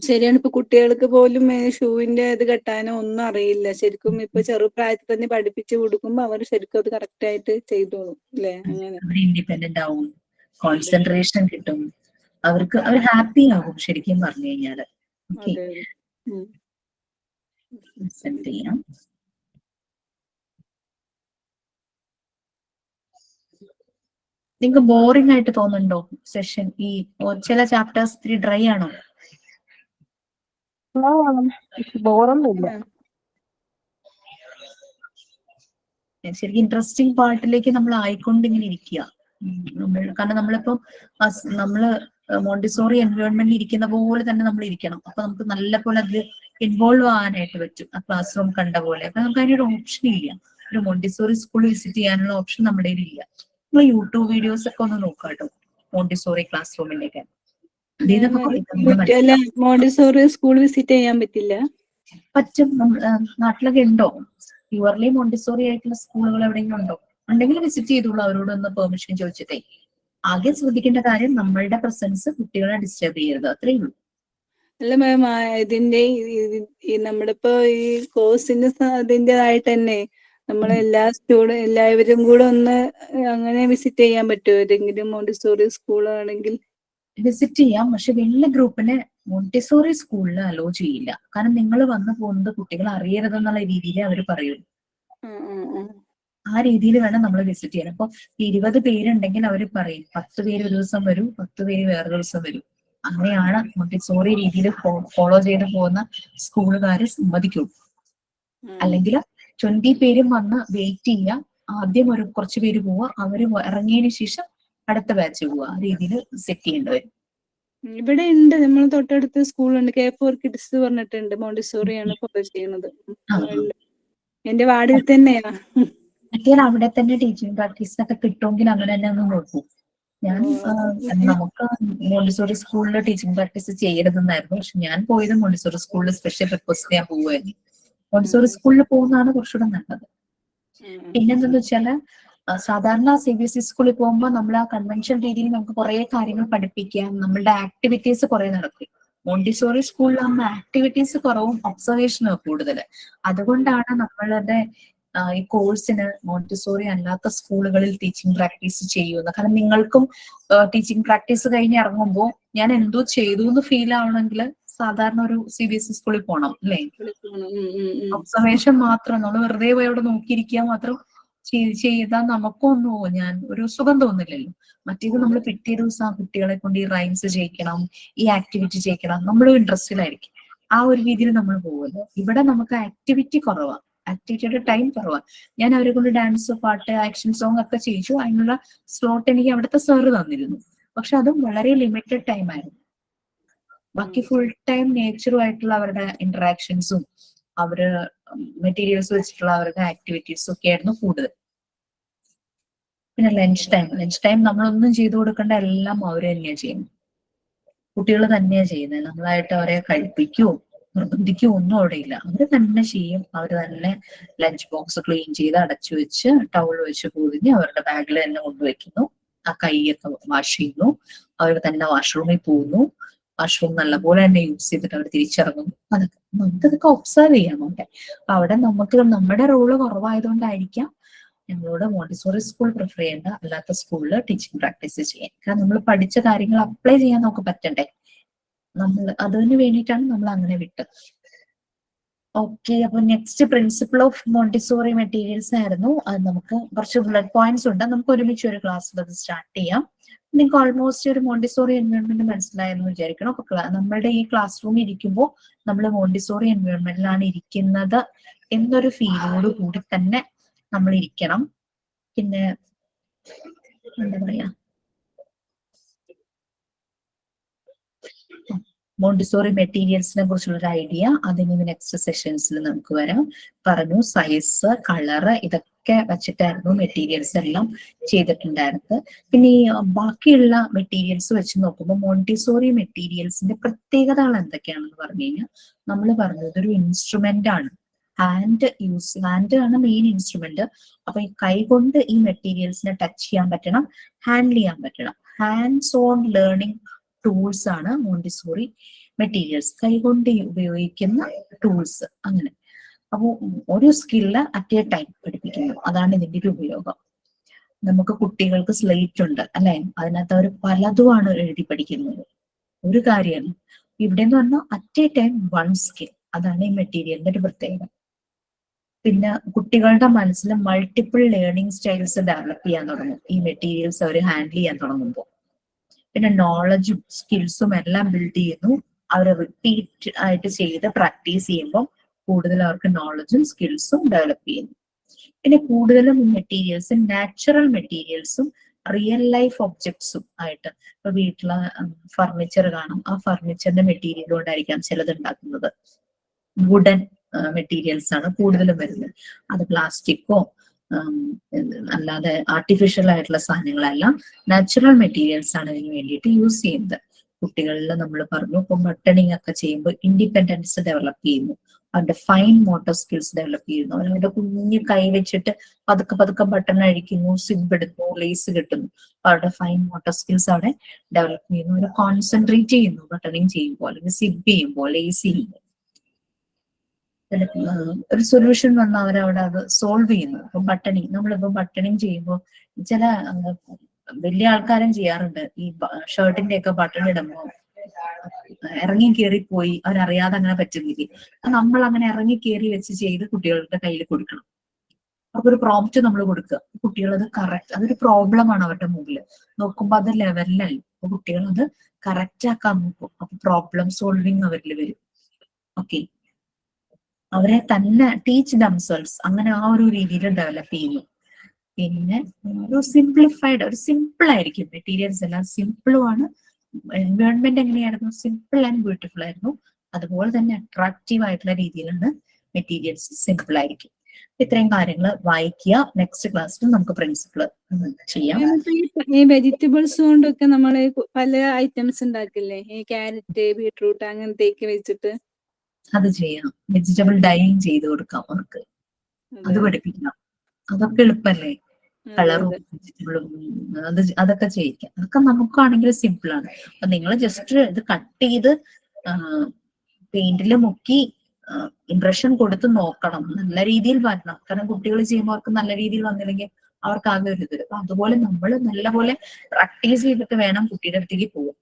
ശരിയാണ്. ഇപ്പൊ കുട്ടികൾക്ക് പോലും ഷൂവിന്റെ ഇത് കെട്ടാനോ ഒന്നും അറിയില്ല. ശരിക്കും ഇപ്പൊ ചെറുപ്രായത്തിൽ തന്നെ പഠിപ്പിച്ചു കൊടുക്കുമ്പോ അവർ ശരിക്കും അത് കറക്റ്റ് ആയിട്ട് ചെയ്തോളും അല്ലെ? അങ്ങനെ അവർ ഇൻഡിപെൻഡന്റ് ആവും, കോൺസെൻട്രേഷൻ കിട്ടും, അവർക്ക് അവർ ഹാപ്പി ആകും ശരിക്കും പറഞ്ഞു കഴിഞ്ഞാല്. ചെയ്യാം. നിങ്ങൾക്ക് ബോറിംഗ് ആയിട്ട് തോന്നുന്നുണ്ടോ സെഷൻ? ഈ ചില ചാപ്റ്റേഴ്സ് ഇത്തിരി ഡ്രൈ ആണോ? ബോറൊന്നുമില്ല. ശരിക്കും ഇൻട്രസ്റ്റിംഗ് പാർട്ടിലേക്ക് നമ്മൾ ആയിക്കൊണ്ട് ഇങ്ങനെ ഇരിക്കുക. കാരണം നമ്മളിപ്പോ നമ്മള് മോണ്ടിസോറി എൻവയോൺമെന്റിൽ ഇരിക്കുന്ന പോലെ തന്നെ നമ്മൾ ഇരിക്കണം. അപ്പൊ നമുക്ക് നല്ല പോലെ അതിൽ ഇൻവോൾവ് ആവാനായിട്ട് പറ്റും, ആ ക്ലാസ് റൂം കണ്ട പോലെ. അപ്പൊ നമുക്ക് അതിനൊരു ഓപ്ഷൻ ഇല്ല, ഒരു മോണ്ടിസോറി സ്കൂൾ വിസിറ്റ് ചെയ്യാനുള്ള ഓപ്ഷൻ നമ്മുടെ ഇല്ല. നമ്മൾ യൂട്യൂബ് വീഡിയോസ് ഒക്കെ ഒന്ന് നോക്കാം കേട്ടോ, മോണ്ടിസോറി ക്ലാസ് റൂമിലേക്ക്. മോണ്ടിസോറി സ്കൂൾ വിസിറ്റ് ചെയ്യാൻ പറ്റില്ല? പറ്റും. നാട്ടിലൊക്കെ ഉണ്ടോ പ്യുവർലി മോണ്ടിസോറി ആയിട്ടുള്ള സ്കൂളുകൾ എവിടെയെങ്കിലും ഉണ്ടോ? ഉണ്ടെങ്കിൽ വിസിറ്റ് ചെയ്തോളൂ, അവരോട് ഒന്ന് പെർമിഷൻ ചോദിച്ചിട്ടേ. ആകെ ശ്രദ്ധിക്കേണ്ട കാര്യം നമ്മളുടെ പ്രസൻസ് കുട്ടികളെ ഡിസ്റ്റർബ് ചെയ്യരുത്, അത്രേ ഉള്ളൂ. അല്ല മാം, ഇതിന്റെ നമ്മുടെ ഇപ്പൊ ഈ കോഴ്സിന്റെ അതിൻ്റെതായിട്ട് തന്നെ നമ്മളെല്ലാ എല്ലാവരും കൂടെ ഒന്ന് അങ്ങനെ വിസിറ്റ് ചെയ്യാൻ പറ്റുമോ? ഏതെങ്കിലും മോണ്ടിസോറി സ്കൂളാണെങ്കിൽ വിസിറ്റ് ചെയ്യാം, പക്ഷെ വലിയ ഗ്രൂപ്പിനെ മോണ്ടിസോറി സ്കൂളിൽ അലോ ചെയ്യില്ല. കാരണം നിങ്ങൾ വന്നു പോകുന്നത് കുട്ടികൾ അറിയരുതെന്നുള്ള രീതിയിൽ അവർ പറയൂ. ആ രീതിയിൽ വേണം നമ്മൾ വിസിറ്റ് ചെയ്യാൻ. അപ്പൊ 20 പേരുണ്ടെങ്കിൽ അവർ പറയും 10 പേര് ഒരു ദിവസം വരൂ, 10 പേര് വേറെ ദിവസം വരൂ. അങ്ങനെയാണ് മോണ്ടിസോറി രീതിയിൽ ഫോളോ ചെയ്ത് പോകുന്ന സ്കൂളുകാരെ സമ്മതിക്കുള്ളൂ. അല്ലെങ്കിൽ 20 പേരും വന്ന് വെയിറ്റ് ചെയ്യുക, ആദ്യം ഒരു കുറച്ച് പേര് പോവുക, അവര് ഇറങ്ങിയതിന് ശേഷം അടുത്ത ബാച്ച് പോവുക, ആ രീതിയിൽ സെറ്റ് ചെയ്യേണ്ടി വരും. ഇവിടെ ഉണ്ട്, നമ്മൾ തൊട്ടടുത്ത് സ്കൂളുണ്ട്, K4 കിഡ്സ് പറഞ്ഞിട്ടുണ്ട്, മോണ്ടിസോറിയാണ് ഫോളോ ചെയ്യുന്നത്. ഉണ്ട്. എന്റെ വാർഡിൽ തന്നെയാ. മറ്റേ അവിടെ തന്നെ ടീച്ചിങ് പ്രാക്ടീസിനൊക്കെ കിട്ടുമെങ്കിൽ അങ്ങനെ തന്നെ ഒന്ന് നോക്കൂ. ഞാൻ നമുക്ക് മോണ്ടിസോറി സ്കൂളിൽ ടീച്ചിങ് പ്രാക്ടീസ് ചെയ്യരുതെന്നായിരുന്നു, പക്ഷെ ഞാൻ പോയത് മോണ്ടിസോറി സ്കൂളിൽ സ്പെഷ്യൽ റിക്വസ്റ്റ് ചെയ്യാൻ പോവുമായിരുന്നു. മോണ്ടിസോറി സ്കൂളിൽ പോകുന്നതാണ് കുറച്ചുകൂടെ നല്ലത്. പിന്നെന്താന്ന് വെച്ചാല് സാധാരണ CBSE സ്കൂളിൽ പോകുമ്പോൾ നമ്മൾ ആ കൺവെൻഷൻ രീതിയിൽ നമുക്ക് കുറെ കാര്യങ്ങൾ പഠിപ്പിക്കാം, നമ്മളുടെ ആക്ടിവിറ്റീസ് കുറെ നടക്കും. മോണ്ടിസോറി സ്കൂളിലാകുമ്പോൾ ആക്ടിവിറ്റീസ് കുറവും ഒബ്സർവേഷനും കൂടുതൽ. അതുകൊണ്ടാണ് നമ്മളുടെ ഈ കോഴ്സിന് മോണ്ടിസോറി അല്ലാത്ത സ്കൂളുകളിൽ ടീച്ചിങ് പ്രാക്ടീസ് ചെയ്യുന്നത്. കാരണം നിങ്ങൾക്കും ടീച്ചിങ് പ്രാക്ടീസ് കഴിഞ്ഞ് ഇറങ്ങുമ്പോൾ ഞാൻ എന്തോ ചെയ്തു എന്ന് ഫീൽ ആവണമെങ്കിൽ സാധാരണ ഒരു CBSE സ്കൂളിൽ പോകണം അല്ലേ? ഒബ്സർവേഷൻ മാത്രം നമ്മൾ വെറുതെ പോയി അവിടെ നോക്കിയിരിക്കുക മാത്രം ചെയ്താൽ നമുക്കൊന്നും ഞാൻ ഒരു സുഖം തോന്നില്ലല്ലോ. മറ്റേത് നമ്മൾ പിറ്റേ ദിവസം ആ കുട്ടികളെ കൊണ്ട് ഈ റൈംസ് ചെയ്യിക്കണം, ഈ ആക്ടിവിറ്റി ചെയ്യിക്കണം, നമ്മളും ഇൻട്രസ്റ്റിലായിരിക്കും. ആ ഒരു രീതിയിൽ നമ്മൾ പോകുമല്ലോ. ഇവിടെ നമുക്ക് ആക്ടിവിറ്റി കുറവാണ്, ആക്ടിവിറ്റിയുടെ ടൈം കുറവാണ്. ഞാൻ അവരെ കൊണ്ട് ഡാൻസ്, പാട്ട്, ആക്ഷൻ സോങ് ഒക്കെ ചെയ്യിച്ചു. അതിനുള്ള സ്ലോട്ട് എനിക്ക് അവിടുത്തെ സാറ് തന്നിരുന്നു. പക്ഷെ അതും വളരെ ലിമിറ്റഡ് ടൈം ആയിരുന്നു. ബാക്കി ഫുൾ ടൈം നേച്ചറുമായിട്ടുള്ള അവരുടെ ഇന്ററാക്ഷൻസും അവര് മെറ്റീരിയൽസ് വെച്ചിട്ടുള്ള അവരുടെ ആക്ടിവിറ്റീസും ഒക്കെ ആയിരുന്നു കൂടുതൽ. പിന്നെ ലഞ്ച് ടൈം നമ്മളൊന്നും ചെയ്തു കൊടുക്കേണ്ട, എല്ലാം അവര് തന്നെയാണ് ചെയ്യുന്നത്. കുട്ടികൾ തന്നെയാണ് ചെയ്യുന്നത്. നമ്മളായിട്ട് അവരെ കഴിപ്പിക്കുകയോ നിർബന്ധിക്കുകയോ ഒന്നും അവിടെ ഇല്ല. അവര് തന്നെ ചെയ്യും. അവര് തന്നെ ലഞ്ച് ബോക്സ് ക്ലീൻ ചെയ്ത് അടച്ചു വെച്ച് ടവൽ വെച്ച് പൊതിഞ്ഞ് അവരുടെ ബാഗിൽ തന്നെ കൊണ്ടുവയ്ക്കുന്നു. ആ കൈയൊക്കെ വാഷ് ചെയ്യുന്നു. അവർ തന്നെ വാഷ്റൂമിൽ പോകുന്നു. വാഷ്റൂം നല്ലപോലെ തന്നെ യൂസ് ചെയ്തിട്ട് അവർ തിരിച്ചിറങ്ങുന്നു. അതൊക്കെ നമുക്കിതൊക്കെ ഒബ്സർവ് ചെയ്യാം അവിടെ. അപ്പൊ അവിടെ നമുക്ക് നമ്മുടെ റോള് കുറവായതുകൊണ്ടായിരിക്കാം ഞങ്ങളോട് മോണ്ടിസോറി സ്കൂൾ പ്രിഫർ ചെയ്യേണ്ട, അല്ലാത്ത സ്കൂളിൽ ടീച്ചിങ് പ്രാക്ടീസ് ചെയ്യാൻ. കാരണം നമ്മൾ പഠിച്ച കാര്യങ്ങൾ അപ്ലൈ ചെയ്യാൻ നമുക്ക് പറ്റണ്ടേ. നമ്മൾ അതിന് വേണ്ടിയിട്ടാണ് നമ്മൾ അങ്ങനെ വിട്ടത്. ഓക്കെ, അപ്പൊ next principle of Montessori materials ആയിരുന്നു. അത് നമുക്ക് കുറച്ച് ബുള്ളറ്റ് പോയിന്റ്സ് ഉണ്ട്. നമുക്ക് ഒരുമിച്ച് ഒരു ക്ലാസ്സിൽ അത് സ്റ്റാർട്ട് ചെയ്യാം. നിങ്ങൾക്ക് ഓൾമോസ്റ്റ് ഒരു മോണ്ടിസോറി എൻവയോൺമെന്റ് മനസ്സിലായെന്ന് വിചാരിക്കണം. അപ്പൊ നമ്മളുടെ ഈ ക്ലാസ് റൂമിൽ ഇരിക്കുമ്പോൾ നമ്മൾ മോണ്ടിസോറി എൻവയോൺമെന്റിലാണ് ഇരിക്കുന്നത് എന്നൊരു ഫീലോട് കൂടി തന്നെ നമ്മൾ ഇരിക്കണം. പിന്നെ എന്താ പറയാ, മോണ്ടിസോറി മെറ്റീരിയൽസിനെ കുറിച്ചുള്ള ഒരു ഐഡിയ അതിന് നെക്സ്റ്റ് സെഷൻസിൽ നമുക്ക് വരാം. പറഞ്ഞു സൈസ്, കളറ് ഇതൊക്കെ വെച്ചിട്ടായിരുന്നു മെറ്റീരിയൽസ് എല്ലാം ചെയ്തിട്ടുണ്ടായിരുന്നത്. പിന്നെ ഈ ബാക്കിയുള്ള മെറ്റീരിയൽസ് വെച്ച് നോക്കുമ്പോൾ മോണ്ടിസോറി മെറ്റീരിയൽസിന്റെ പ്രത്യേകതകൾ എന്തൊക്കെയാണെന്ന് പറഞ്ഞു കഴിഞ്ഞാൽ, നമ്മൾ പറഞ്ഞത് ഒരു ഇൻസ്ട്രുമെന്റ് ആണ്. ഹാൻഡ് ആണ് മെയിൻ ഇൻസ്ട്രുമെന്റ്. അപ്പൊ ഈ കൈ കൊണ്ട് ഈ മെറ്റീരിയൽസിനെ ടച്ച് ചെയ്യാൻ പറ്റണം, ഹാൻഡിൽ ചെയ്യാൻ പറ്റണം. ഹാൻഡ്സ് ഓൺ ലേണിംഗ് ടൂൾസ് ആണ് മോണ്ടിസോറി മെറ്റീരിയൽസ്, കൈകൊണ്ട് ഉപയോഗിക്കുന്ന ടൂൾസ്. അങ്ങനെ അപ്പൊ ഒരു സ്കില്ല് അറ്റ് എ ടൈം പഠിപ്പിക്കുന്നു. അതാണ് ഇതിന്റെ ഒരു ഉപയോഗം. നമുക്ക് കുട്ടികൾക്ക് സ്ലേറ്റ് ഉണ്ട് അല്ലെ, അതിനകത്ത് അവർ പലതുമാണ് എഴുതി പഠിക്കുന്നത്. ഒരു കാര്യമാണ് ഇവിടെ എന്ന് പറഞ്ഞാൽ at A time one skill. അതാണ് ഈ മെറ്റീരിയലിന്റെ ഒരു പ്രത്യേകത. പിന്നെ കുട്ടികളുടെ മനസ്സിൽ മൾട്ടിപ്പിൾ ലേണിംഗ് സ്റ്റൈൽസ് ഡെവലപ്പ് ചെയ്യാൻ തുടങ്ങും ഈ മെറ്റീരിയൽസ് അവർ ഹാൻഡിൽ ചെയ്യാൻ തുടങ്ങുമ്പോൾ. പിന്നെ നോളജും സ്കിൽസും എല്ലാം ബിൽഡ് ചെയ്യുന്നു. അവർ റിപ്പീറ്റ് ആയിട്ട് ചെയ്ത് പ്രാക്ടീസ് ചെയ്യുമ്പോൾ കൂടുതൽ അവർക്ക് നോളജും സ്കിൽസും ഡെവലപ്പ് ചെയ്യുന്നു. പിന്നെ കൂടുതലും മെറ്റീരിയൽസ് നാച്ചുറൽ മെറ്റീരിയൽസും റിയൽ ലൈഫ് ഒബ്ജക്ട്സും ആയിട്ട്, ഇപ്പൊ വീട്ടിലെ ഫർണിച്ചർ കാണും, ആ ഫർണിച്ചറിന്റെ മെറ്റീരിയൽ കൊണ്ടായിരിക്കാം ചിലത് ഉണ്ടാക്കുന്നത്. വുഡൻ മെറ്റീരിയൽസ് ആണ് കൂടുതലും വരുന്നത്. അത് പ്ലാസ്റ്റിക്കോ അല്ലാതെ ആർട്ടിഫിഷ്യൽ ആയിട്ടുള്ള സാധനങ്ങളെല്ലാം നാച്ചുറൽ മെറ്റീരിയൽസ് ആണ് ഇതിന് വേണ്ടിയിട്ട് യൂസ് ചെയ്യുന്നത്. കുട്ടികളിൽ നമ്മൾ പറഞ്ഞു, ഇപ്പൊ ബട്ടണിങ് ഒക്കെ ചെയ്യുമ്പോൾ ഇൻഡിപെൻഡൻസ് ഡെവലപ്പ് ചെയ്യുന്നു, അവരുടെ ഫൈൻ മോട്ടോർ സ്കിൽസ് ഡെവലപ്പ് ചെയ്യുന്നു. അവരുടെ കുഞ്ഞു കൈ വെച്ചിട്ട് പതുക്കെ പതുക്കെ ബട്ടൺ അഴിക്കുന്നു, സിബ് എടുക്കുന്നു, ലേസ് കിട്ടുന്നു. അവരുടെ ഫൈൻ മോട്ടോർ സ്കിൽസ് അവിടെ ഡെവലപ്പ് ചെയ്യുന്നു. അവർ കോൺസെൻട്രേറ്റ് ചെയ്യുന്നു ബട്ടണിങ് ചെയ്യുമ്പോൾ, അല്ലെങ്കിൽ സിബ് ചെയ്യുമ്പോൾ, ലേസ് ചെയ്യുമ്പോൾ. ഒരു സൊല്യൂഷൻ വന്ന് അവരവിടെ അത് സോൾവ് ചെയ്യുന്നു. ഇപ്പൊ നമ്മളിപ്പോ ബട്ടണിങ് ചെയ്യുമ്പോൾ ചില വലിയ ആൾക്കാരും ചെയ്യാറുണ്ട്. ഈ ഷർട്ടിന്റെ ഒക്കെ ബട്ടൺ ഇടുമ്പോൾ ഇറങ്ങി കയറിപ്പോയി അവരറിയാതെ അങ്ങനെ പറ്റുന്നില്ലേ. നമ്മൾ അങ്ങനെ ഇറങ്ങി കയറി വെച്ച് ചെയ്ത് കുട്ടികളുടെ കയ്യിൽ കൊടുക്കണം. അപ്പൊ ഒരു പ്രോംപ്റ്റ് നമ്മൾ കൊടുക്കുക, കുട്ടികൾ അത് കറക്റ്റ്, അതൊരു പ്രോബ്ലമാണ് അവരുടെ മുമ്പിൽ നോക്കുമ്പോൾ അത് ലെവലിലല്ല. അപ്പൊ കുട്ടികൾ അത് കറക്റ്റ് ആക്കാൻ നോക്കും. അപ്പൊ പ്രോബ്ലം സോൾവിങ് അവരിൽ വരും. ഓക്കെ, അവരെ തന്നെ ടീച്ച് ദംസെൽസ് അങ്ങനെ ആ ഒരു രീതിയിൽ ഡെവലപ്പ് ചെയ്യുന്നു. പിന്നെ ഒരു സിംപ്ലിഫൈഡ്, ഒരു സിമ്പിൾ ആയിരിക്കും മെറ്റീരിയൽസ് എല്ലാം സിമ്പിളുമാണ്, എൻവയോൺമെന്റ് എങ്ങനെയായിരുന്നു? സിമ്പിൾ ആൻഡ് ബ്യൂട്ടിഫുൾ ആയിരുന്നു. അതുപോലെ തന്നെ അട്രാക്റ്റീവ് ആയിട്ടുള്ള രീതിയിലാണ് മെറ്റീരിയൽസ് സിമ്പിൾ ആയിരിക്കും. ഇത്രയും കാര്യങ്ങൾ വായിക്കുക. നെക്സ്റ്റ് ക്ലാസ്സിൽ നമുക്ക് പ്രിൻസിപ്പിൾ ചെയ്യാം. ഈ വെജിറ്റബിൾസ് കൊണ്ടൊക്കെ നമ്മള് പല ഐറ്റംസ് ഉണ്ടാക്കില്ലേ, ഈ ക്യാരറ്റ്, ബീട്രൂട്ട് അങ്ങനത്തെയൊക്കെ വെച്ചിട്ട് അത് ചെയ്യാം. വെജിറ്റബിൾ ഡൈയിങ് ചെയ്ത് കൊടുക്കാം അവർക്ക്, അത് പഠിപ്പിക്കാം. അതൊക്കെ എളുപ്പല്ലേ? കളറും വെജിറ്റബിളും അതൊക്കെ ചെയ്യിക്കാം. അതൊക്കെ നമുക്കാണെങ്കിൽ സിമ്പിൾ ആണ്. അപ്പൊ നിങ്ങൾ ജസ്റ്റ് ഇത് കട്ട് ചെയ്ത് പെയിന്റിൽ മുക്കി ഇംപ്രഷൻ കൊടുത്ത് നോക്കണം, നല്ല രീതിയിൽ വരണം. കാരണം കുട്ടികൾ ചെയ്യുമ്പോൾ അവർക്ക് നല്ല രീതിയിൽ വന്നില്ലെങ്കിൽ അവർക്ക് ആകെ ഒരു ഇത്. അപ്പൊ അതുപോലെ നമ്മൾ നല്ലപോലെ പ്രാക്ടീസ് ചെയ്തിട്ട് വേണം കുട്ടിയുടെ അടുത്തേക്ക് പോകാൻ,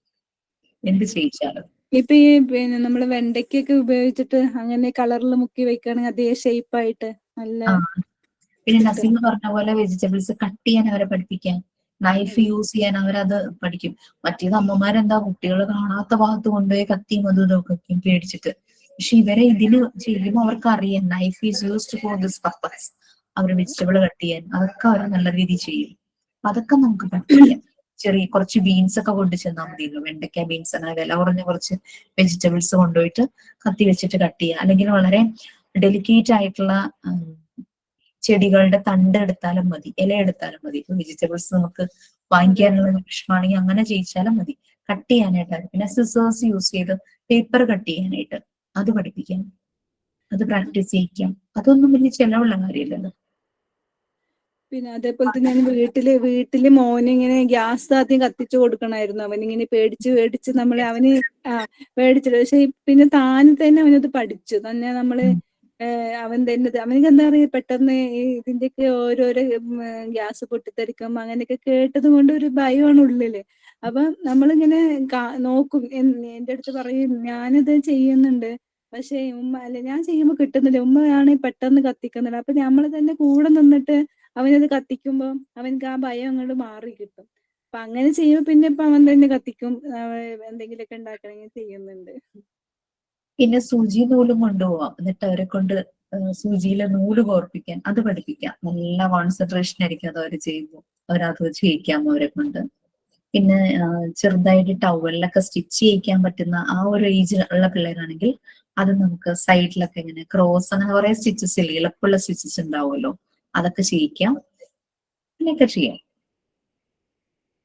എന്ത് ചെയ്യിച്ചാലും. ഇപ്പൊ ഈ പിന്നെ നമ്മള് വെണ്ടയ്ക്കൊക്കെ ഉപയോഗിച്ചിട്ട് അങ്ങനെ കളറിൽ മുക്കി വെക്കുകയാണെങ്കിൽ അതേ ഷേപ്പായിട്ട് നല്ല. പിന്നെ നസീം പറഞ്ഞ പോലെ വെജിറ്റബിൾസ് കട്ട് ചെയ്യാൻ അവരെ പഠിപ്പിക്കാം, നൈഫ് യൂസ് ചെയ്യാൻ അവരത് പഠിക്കും. മറ്റേത് അമ്മമാരെന്താ കുട്ടികൾ കാണാത്ത ഭാഗത്ത് കൊണ്ടുപോയി കത്തിയും അതും ഇതൊക്കെ പേടിച്ചിട്ട്. പക്ഷെ ഇവരെ ഇതിന് ചെയ്യുമ്പോൾ അവർക്ക് അറിയാം knife is used for this purpose. അവർ വെജിറ്റബിൾ കട്ട് ചെയ്യാൻ അതൊക്കെ അവർ നല്ല രീതിയിൽ ചെയ്യും. അതൊക്കെ നമുക്ക് പഠിപ്പിക്കാം. ചെറിയ കുറച്ച് ബീൻസ് ഒക്കെ കൊണ്ടു ചെന്നാൽ മതിയല്ലോ, വെണ്ടയ്ക്ക, ബീൻസ്, അങ്ങനെ വില കുറഞ്ഞ കുറച്ച് വെജിറ്റബിൾസ് കൊണ്ടുപോയിട്ട് കത്തി വെച്ചിട്ട് കട്ട് ചെയ്യുക. അല്ലെങ്കിൽ വളരെ ഡെലിക്കേറ്റ് ആയിട്ടുള്ള ചെടികളുടെ തണ്ട് എടുത്താലും മതി, ഇല എടുത്താലും മതി. വെജിറ്റബിൾസ് നമുക്ക് വാങ്ങിക്കാനുള്ള വിഷമാണെങ്കിൽ അങ്ങനെ ചെയ്യിച്ചാലും മതി. കട്ട് ചെയ്യാനായിട്ട് പിന്നെ സിസേഴ്സ് യൂസ് ചെയ്ത് പേപ്പർ കട്ട് ചെയ്യാനായിട്ട് അത് പഠിപ്പിക്കാം, അത് പ്രാക്ടീസ് ചെയ്യിക്കാം. അതൊന്നും വലിയ ചെലവുള്ള കാര്യമില്ലല്ലോ. പിന്നെ അതേപോലെ തന്നെ ഞാൻ വീട്ടില് മോനിങ്ങനെ ഗ്യാസ് ആദ്യം കത്തിച്ചു കൊടുക്കണമായിരുന്നു. അവനിങ്ങനെ പേടിച്ച് നമ്മള് അവന് പേടിച്ചിട്ട്, പക്ഷെ പിന്നെ താൻ തന്നെ അവനത് പഠിച്ചു തന്നെ. നമ്മള് അവൻ തന്നെ അവനക്ക് എന്താ പറയുക, പെട്ടെന്ന് ഇതിന്റെയൊക്കെ ഓരോരോ ഗ്യാസ് പൊട്ടിത്തെറിക്കും അങ്ങനെയൊക്കെ കേട്ടത് കൊണ്ട് ഒരു ഭയമാണ് ഉള്ളില്. അപ്പൊ നമ്മളിങ്ങനെ നോക്കും, എന്റെ അടുത്ത് പറയും ഞാനിത് ചെയ്യുന്നുണ്ട്, പക്ഷെ ഉമ്മ അല്ലെ ഞാൻ ചെയ്യുമ്പോ കിട്ടുന്നില്ല, ഉമ്മയാണെങ്കിൽ പെട്ടെന്ന് കത്തിക്കുന്നില്ല. അപ്പൊ നമ്മള് തന്നെ കൂടെ നിന്നിട്ട് അവനത് കത്തിക്കുമ്പോ അവനക്ക് ആ ഭയം അങ്ങോട്ട് മാറി കിട്ടും. അപ്പൊ അങ്ങനെ ചെയ്യുമ്പോ പിന്നെ ഇപ്പൊ അവൻ തന്നെ കത്തിക്കും, എന്തെങ്കിലുമൊക്കെ ഉണ്ടാക്കണമെങ്കിൽ ചെയ്യുന്നുണ്ട്. പിന്നെ സൂചി നൂലും കൊണ്ടുപോവാം, എന്നിട്ട് അവരെ കൊണ്ട് സൂചിയിലെ നൂല് കോർപ്പിക്കാൻ അത് പഠിപ്പിക്കാം. നല്ല കോൺസെൻട്രേഷൻ ആയിരിക്കും അത് അവർ ചെയ്യുമ്പോൾ, അവരത് ചെയ്യിക്കാം അവരെ കൊണ്ട്. പിന്നെ ചെറുതായിട്ട് ടവലിലൊക്കെ സ്റ്റിച്ച് ചെയ്യിക്കാൻ പറ്റുന്ന ആ ഒരു ഏജ് ഉള്ള പിള്ളേരാണെങ്കിൽ അത് നമുക്ക് സൈഡിലൊക്കെ ഇങ്ങനെ ക്രോസ് അങ്ങനെ കുറെ സ്റ്റിച്ചസ് ഇല്ലേ, എളുപ്പമുള്ള സ്റ്റിച്ചസ് ഉണ്ടാവുമല്ലോ, അതൊക്കെ ചെയ്യിക്കാം. അങ്ങനെയൊക്കെ ചെയ്യാം.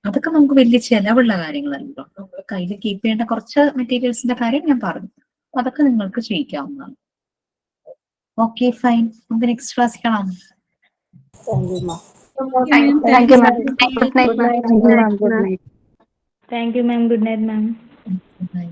അതൊക്കെ നമുക്ക് വലിയ ചെലവുള്ള കാര്യങ്ങളല്ലോ. നമ്മൾ കയ്യിൽ കീപ്പ് ചെയ്യേണ്ട കുറച്ച് മെറ്റീരിയൽസിന്റെ കാര്യം ഞാൻ പറഞ്ഞു, അതൊക്കെ നിങ്ങൾക്ക് ചെയ്യിക്കാവുന്നതാണ്. Okay, fine. നമുക്ക് നെക്സ്റ്റ് ക്ലാസ് കാണാം. Thank you, ma'am. Good night, ma'am. Thank you, ma'am. Good night, ma'am. Bye.